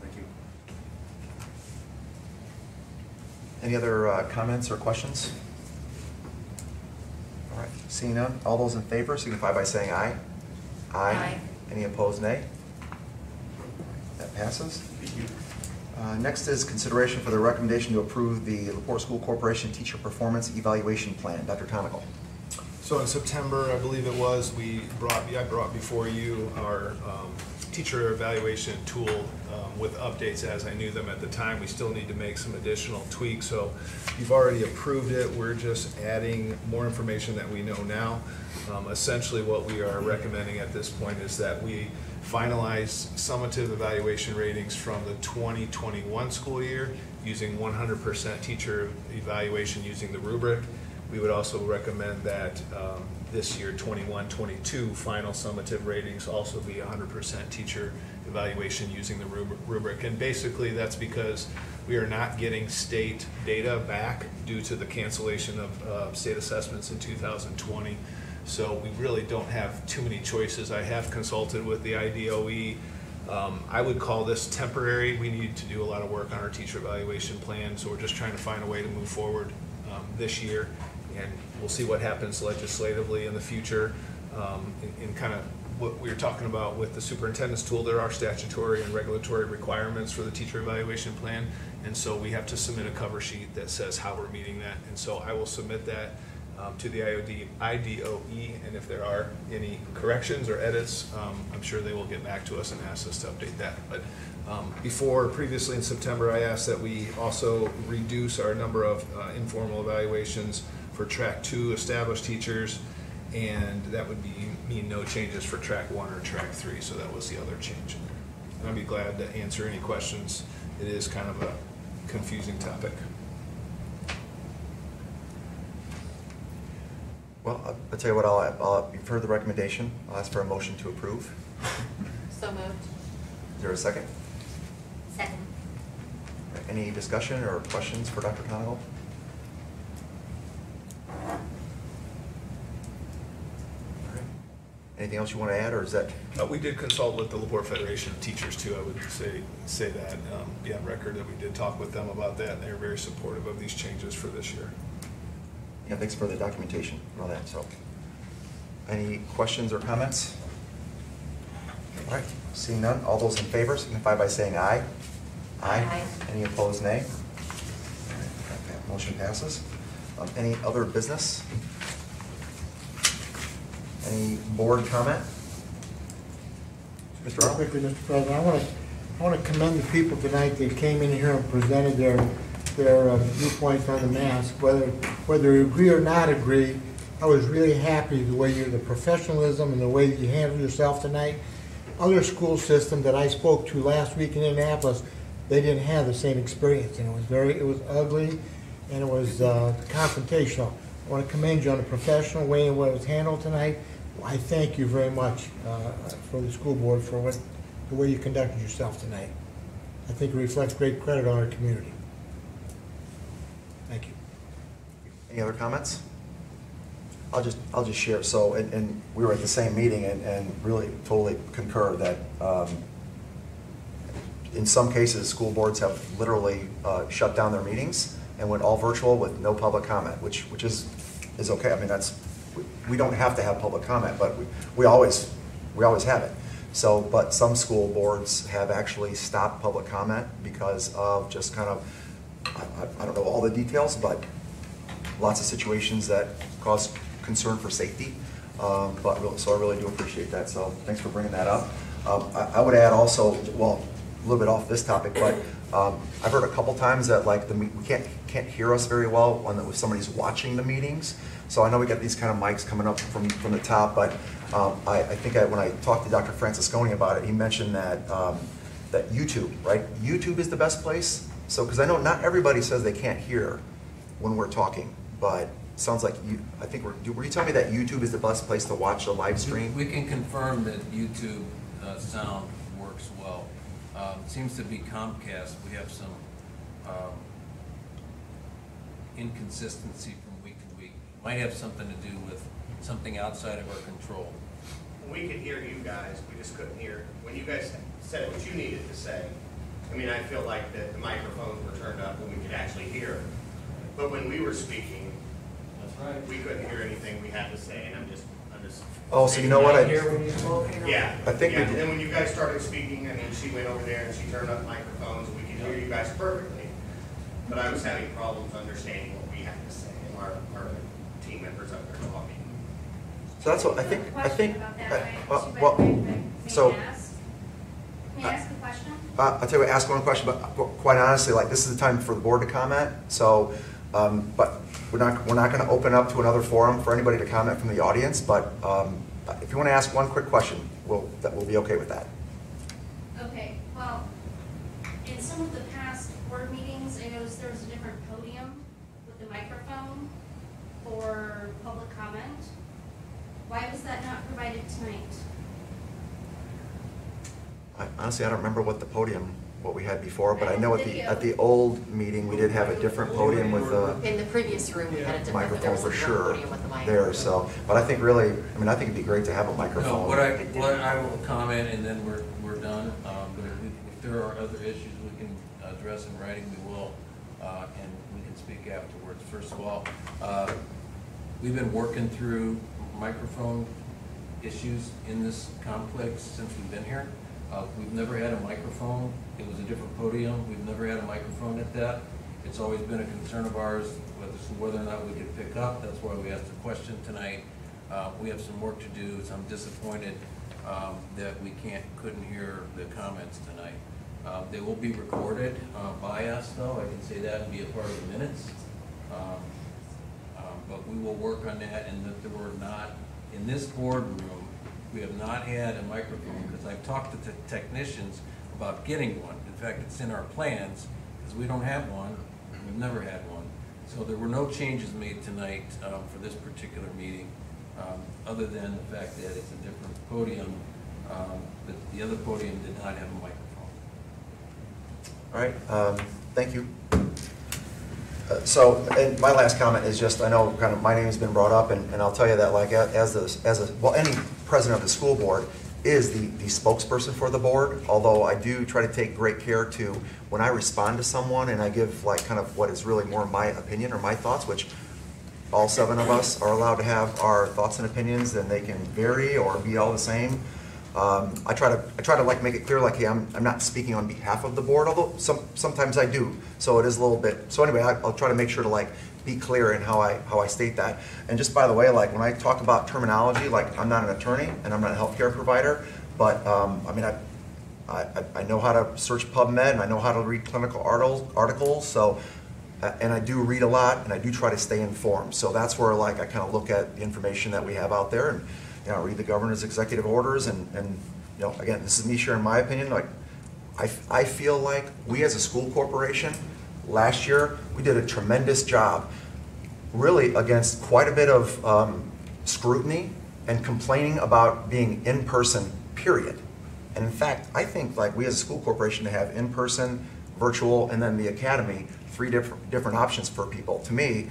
Thank you. Any other comments or questions? All right, seeing none, all those in favor signify by saying aye. Aye. Any opposed, nay? That passes. Next is consideration for the recommendation to approve the Laporte School Corporation Teacher Performance Evaluation Plan. Dr. Tonical. So in September, I believe it was, I brought before you our teacher evaluation tool with updates as I knew them at the time. We still need to make some additional tweaks. So you've already approved it. We're just adding more information that we know now. Essentially what we are recommending at this point is that we finalize summative evaluation ratings from the 2021 school year using 100% teacher evaluation using the rubric. We would also recommend that this year, 21-22, final summative ratings also be 100% teacher evaluation using the rubric. And basically that's because we are not getting state data back due to the cancellation of state assessments in 2020. So we really don't have too many choices. I have consulted with the IDOE. I would call this temporary. We need to do a lot of work on our teacher evaluation plan, so we're just trying to find a way to move forward this year. And we'll see what happens legislatively in the future. In kind of what we were talking about with the superintendent's tool, there are statutory and regulatory requirements for the teacher evaluation plan. And so we have to submit a cover sheet that says how we're meeting that. And so I will submit that to the IDOE, and if there are any corrections or edits, I'm sure they will get back to us and ask us to update that. But previously in September, I asked that we also reduce our number of informal evaluations for Track 2 established teachers, and that would mean no changes for Track 1 or Track 3, so that was the other change in there. And I'd be glad to answer any questions. It is kind of a confusing topic. Well, I'll tell you what, you've heard the recommendation. I'll ask for a motion to approve. So moved. Is there a second? Second. Any discussion or questions for Dr. Tonical? Anything else you want to add, or is that? We did consult with the Laporte Federation of Teachers too. I would say that be on record that we did talk with them about that, and they are very supportive of these changes for this year. Yeah, thanks for the documentation and all that. So, any questions or comments? All right, seeing none, all those in favor signify by saying aye. Aye. Any opposed, nay? All right, that motion passes. Any other business? Any board comment? Mr. Arnold? Quickly, Mr. President, I want to commend the people tonight that came in here and presented their viewpoints on the mask. Whether you agree or not agree, I was really happy the way the professionalism and the way you handled yourself tonight. Other school systems that I spoke to last week in Indianapolis, they didn't have the same experience, and it was ugly, and it was confrontational. I want to commend you on the professional way in what it was handled tonight. I thank you very much for the school board for the way you conducted yourself tonight. I think it reflects great credit on our community. Thank you. Any other comments? I'll just share. So, and we were at the same meeting and really totally concur that in some cases, school boards have literally shut down their meetings and went all virtual with no public comment, which is okay. I mean, we don't have to have public comment, but we always have it. So, but some school boards have actually stopped public comment because of just kind of, I don't know all the details, but lots of situations that cause concern for safety. So I really do appreciate that. So thanks for bringing that up. I would add also, well, a little bit off this topic, but I've heard a couple times that like we can't hear us very well when somebody's watching the meetings. So I know we got these kind of mics coming up from the top, but I think when I talked to Dr. Francisconi about it, he mentioned that that YouTube, right? YouTube is the best place. So because I know not everybody says they can't hear when we're talking, but it sounds like I think were you telling me that YouTube is the best place to watch a live stream? We can confirm that YouTube sound works well. Seems to be Comcast. We have some inconsistency from week to week. Might have something to do with something outside of our control. We could hear you guys, we just couldn't hear when you guys said what you needed to say. I mean, I feel like that the microphones were turned up and we could actually hear. But when we were speaking, that's right, we couldn't hear anything we had to say, and I'm just. Oh, so you know what? Yeah. I think. Yeah. And then when you guys started speaking, I mean, she went over there and she turned up microphones, and we could hear you guys perfectly. But I was having problems understanding what we had to say, and our team members up there talking. So that's what I think. So. May I ask a question? I'll tell you what, ask one question, but quite honestly, like this is the time for the board to comment. So, but we're not going to open up to another forum for anybody to comment from the audience. But if you want to ask one quick question, we'll be okay with that. Okay. Well, in some of the past board meetings, I noticed there was a different podium with the microphone for public comment. Why was that not provided tonight? Honestly, I don't remember what we had before, but I know at the old meeting we did have a different podium with a in the previous room we had a different microphone for sure podium with the mic there. So, but I think really, I mean, I think it'd be great to have a microphone. No, what I will comment, and then we're done. But if there are other issues we can address in writing, we will, and we can speak afterwards. First of all, we've been working through microphone issues in this complex since we've been here. We've never had a microphone. It was a different podium. We've never had a microphone at that. It's always been a concern of ours whether or not we could pick up. That's why we asked the question tonight. We have some work to do, so I'm disappointed that we couldn't hear the comments tonight. They will be recorded by us, though. I can say that and be a part of the minutes. But we will work on that, and that there were not, in this boardroom, we have not had a microphone, because I've talked to the technicians about getting one. In fact, it's in our plans, because we don't have one, we've never had one. So there were no changes made tonight for this particular meeting, other than the fact that it's a different podium, but the other podium did not have a microphone. All right, thank you. So, and my last comment is just, I know kind of my name has been brought up, and I'll tell you that like any president of the school board is the spokesperson for the board, although I do try to take great care to, when I respond to someone and I give like kind of what is really more my opinion or my thoughts, which all 7 of us are allowed to have our thoughts and opinions, and they can vary or be all the same. I try to like make it clear, like, hey, I'm not speaking on behalf of the board, although sometimes I do. So it is a little bit. So anyway, I'll try to make sure to like be clear in how I state that. And just by the way, like when I talk about terminology, like I'm not an attorney and I'm not a healthcare provider, but I mean I know how to search PubMed and I know how to read clinical articles. So and I do read a lot and I do try to stay informed. So that's where like I kind of look at the information that we have out there and. You know, read the governor's executive orders, and you know, again, this is me sharing my opinion. Like, I feel like we as a school corporation, last year, we did a tremendous job, really against quite a bit of scrutiny and complaining about being in person, period. And in fact, I think like we as a school corporation to have in person, virtual, and then the academy, 3 different options for people. To me,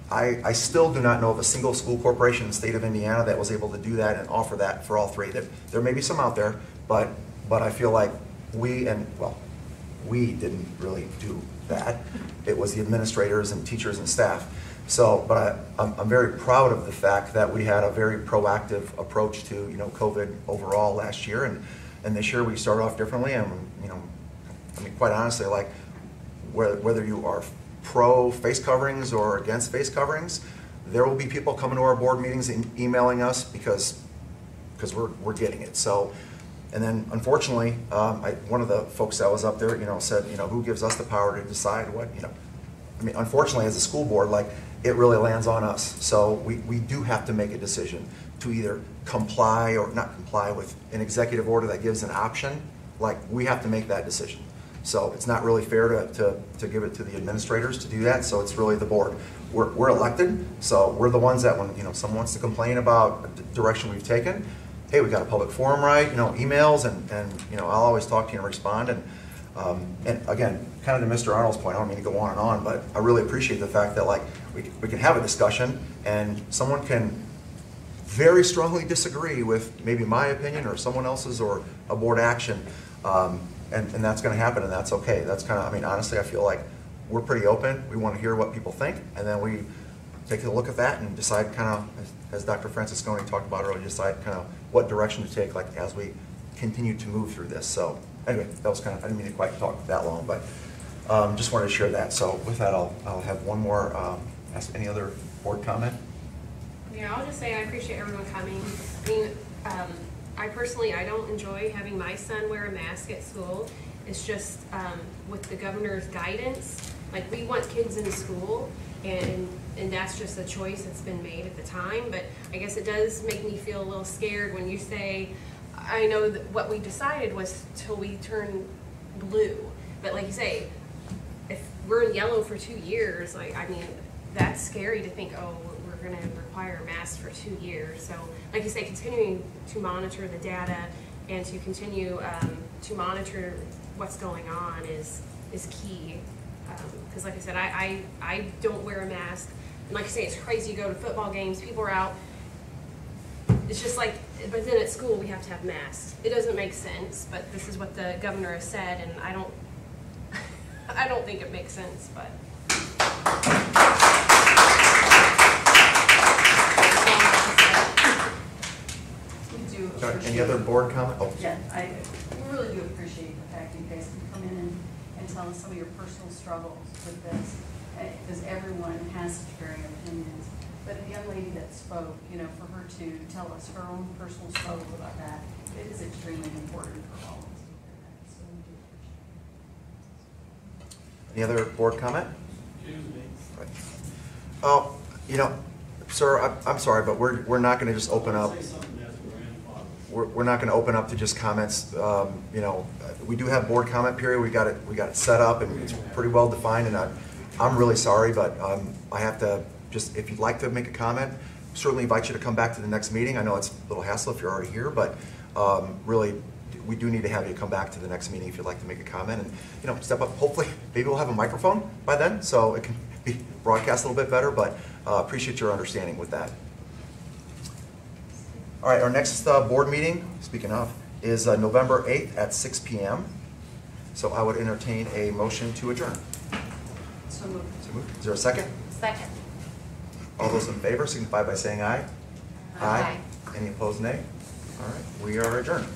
I still do not know of a single school corporation in the state of Indiana that was able to do that and offer that for all 3. There may be some out there, but I feel like we, and well, we didn't really do that. It was the administrators and teachers and staff. So, but I'm very proud of the fact that we had a very proactive approach to, COVID overall last year, and this year we started off differently, and, I mean, quite honestly, like, whether you are pro face coverings or against face coverings, there will be people coming to our board meetings and emailing us because we're getting it. So, and then unfortunately, one of the folks that was up there, said, who gives us the power to decide what, I mean, unfortunately, as a school board, like, it really lands on us. So we do have to make a decision to either comply or not comply with an executive order that gives an option. Like, we have to make that decision. So it's not really fair to give it to the administrators to do that. So it's really the board. We're elected, so we're the ones that when someone wants to complain about the direction we've taken, hey, we got a public forum, right? Emails, and I'll always talk to you and respond. And again, kind of to Mr. Arnold's point, I don't mean to go on and on, but I really appreciate the fact that, like, we can have a discussion and someone can very strongly disagree with maybe my opinion or someone else's or a board action, and that's going to happen, and that's okay. That's kind of, I mean, honestly, I feel like we're pretty open. We want to hear what people think, and then we take a look at that and decide kind of, as Dr. Francisconi talked about earlier, decide kind of what direction to take, like, as we continue to move through this. So anyway, that was kind of, I didn't mean to quite talk that long, but just wanted to share that. So with that, I'll have one more, ask any other board comment? Yeah, I'll just say I appreciate everyone coming. I mean, I personally, I don't enjoy having my son wear a mask at school. It's just with the governor's guidance, like, we want kids in school, and that's just a choice that's been made at the time. But I guess it does make me feel a little scared when you say, I know that what we decided was till we turn blue. But like you say, if we're in yellow for 2 years, like, I mean, that's scary to think, oh, we're going to require masks for 2 years. So like you say, continuing to monitor the data and to continue to monitor what's going on is key. Because like I said, I don't wear a mask. And like I say, it's crazy. You go to football games, people are out. It's just like, but then at school we have to have masks. It doesn't make sense, but this is what the governor has said, and I don't think it makes sense, but. We do. Any other board comment? Oh. Yeah, I really do appreciate the fact that you guys can come in and tell us some of your personal struggles with this, because everyone has such varying opinions. But the young lady that spoke, for her to tell us her own personal struggles about that, it is extremely important for all of us to hear that. So we do appreciate it. Any other board comment? Excuse me. Right. Oh, sir, I'm sorry, but we're not going to just open up. We're not going to open up to just comments. We do have board comment period. We got it set up, and it's pretty well defined. And I'm really sorry, but I have to just, if you'd like to make a comment, certainly invite you to come back to the next meeting. I know it's a little hassle if you're already here, but really, we do need to have you come back to the next meeting if you'd like to make a comment and step up. Hopefully, maybe we'll have a microphone by then, so it can be broadcast a little bit better. But appreciate your understanding with that. All right, our next board meeting, speaking of, is November 8th at 6 p.m. So I would entertain a motion to adjourn. So moved. So moved. Is there a second? Second. All those in favor signify by saying aye. Aye. Any opposed, nay? All right, we are adjourned.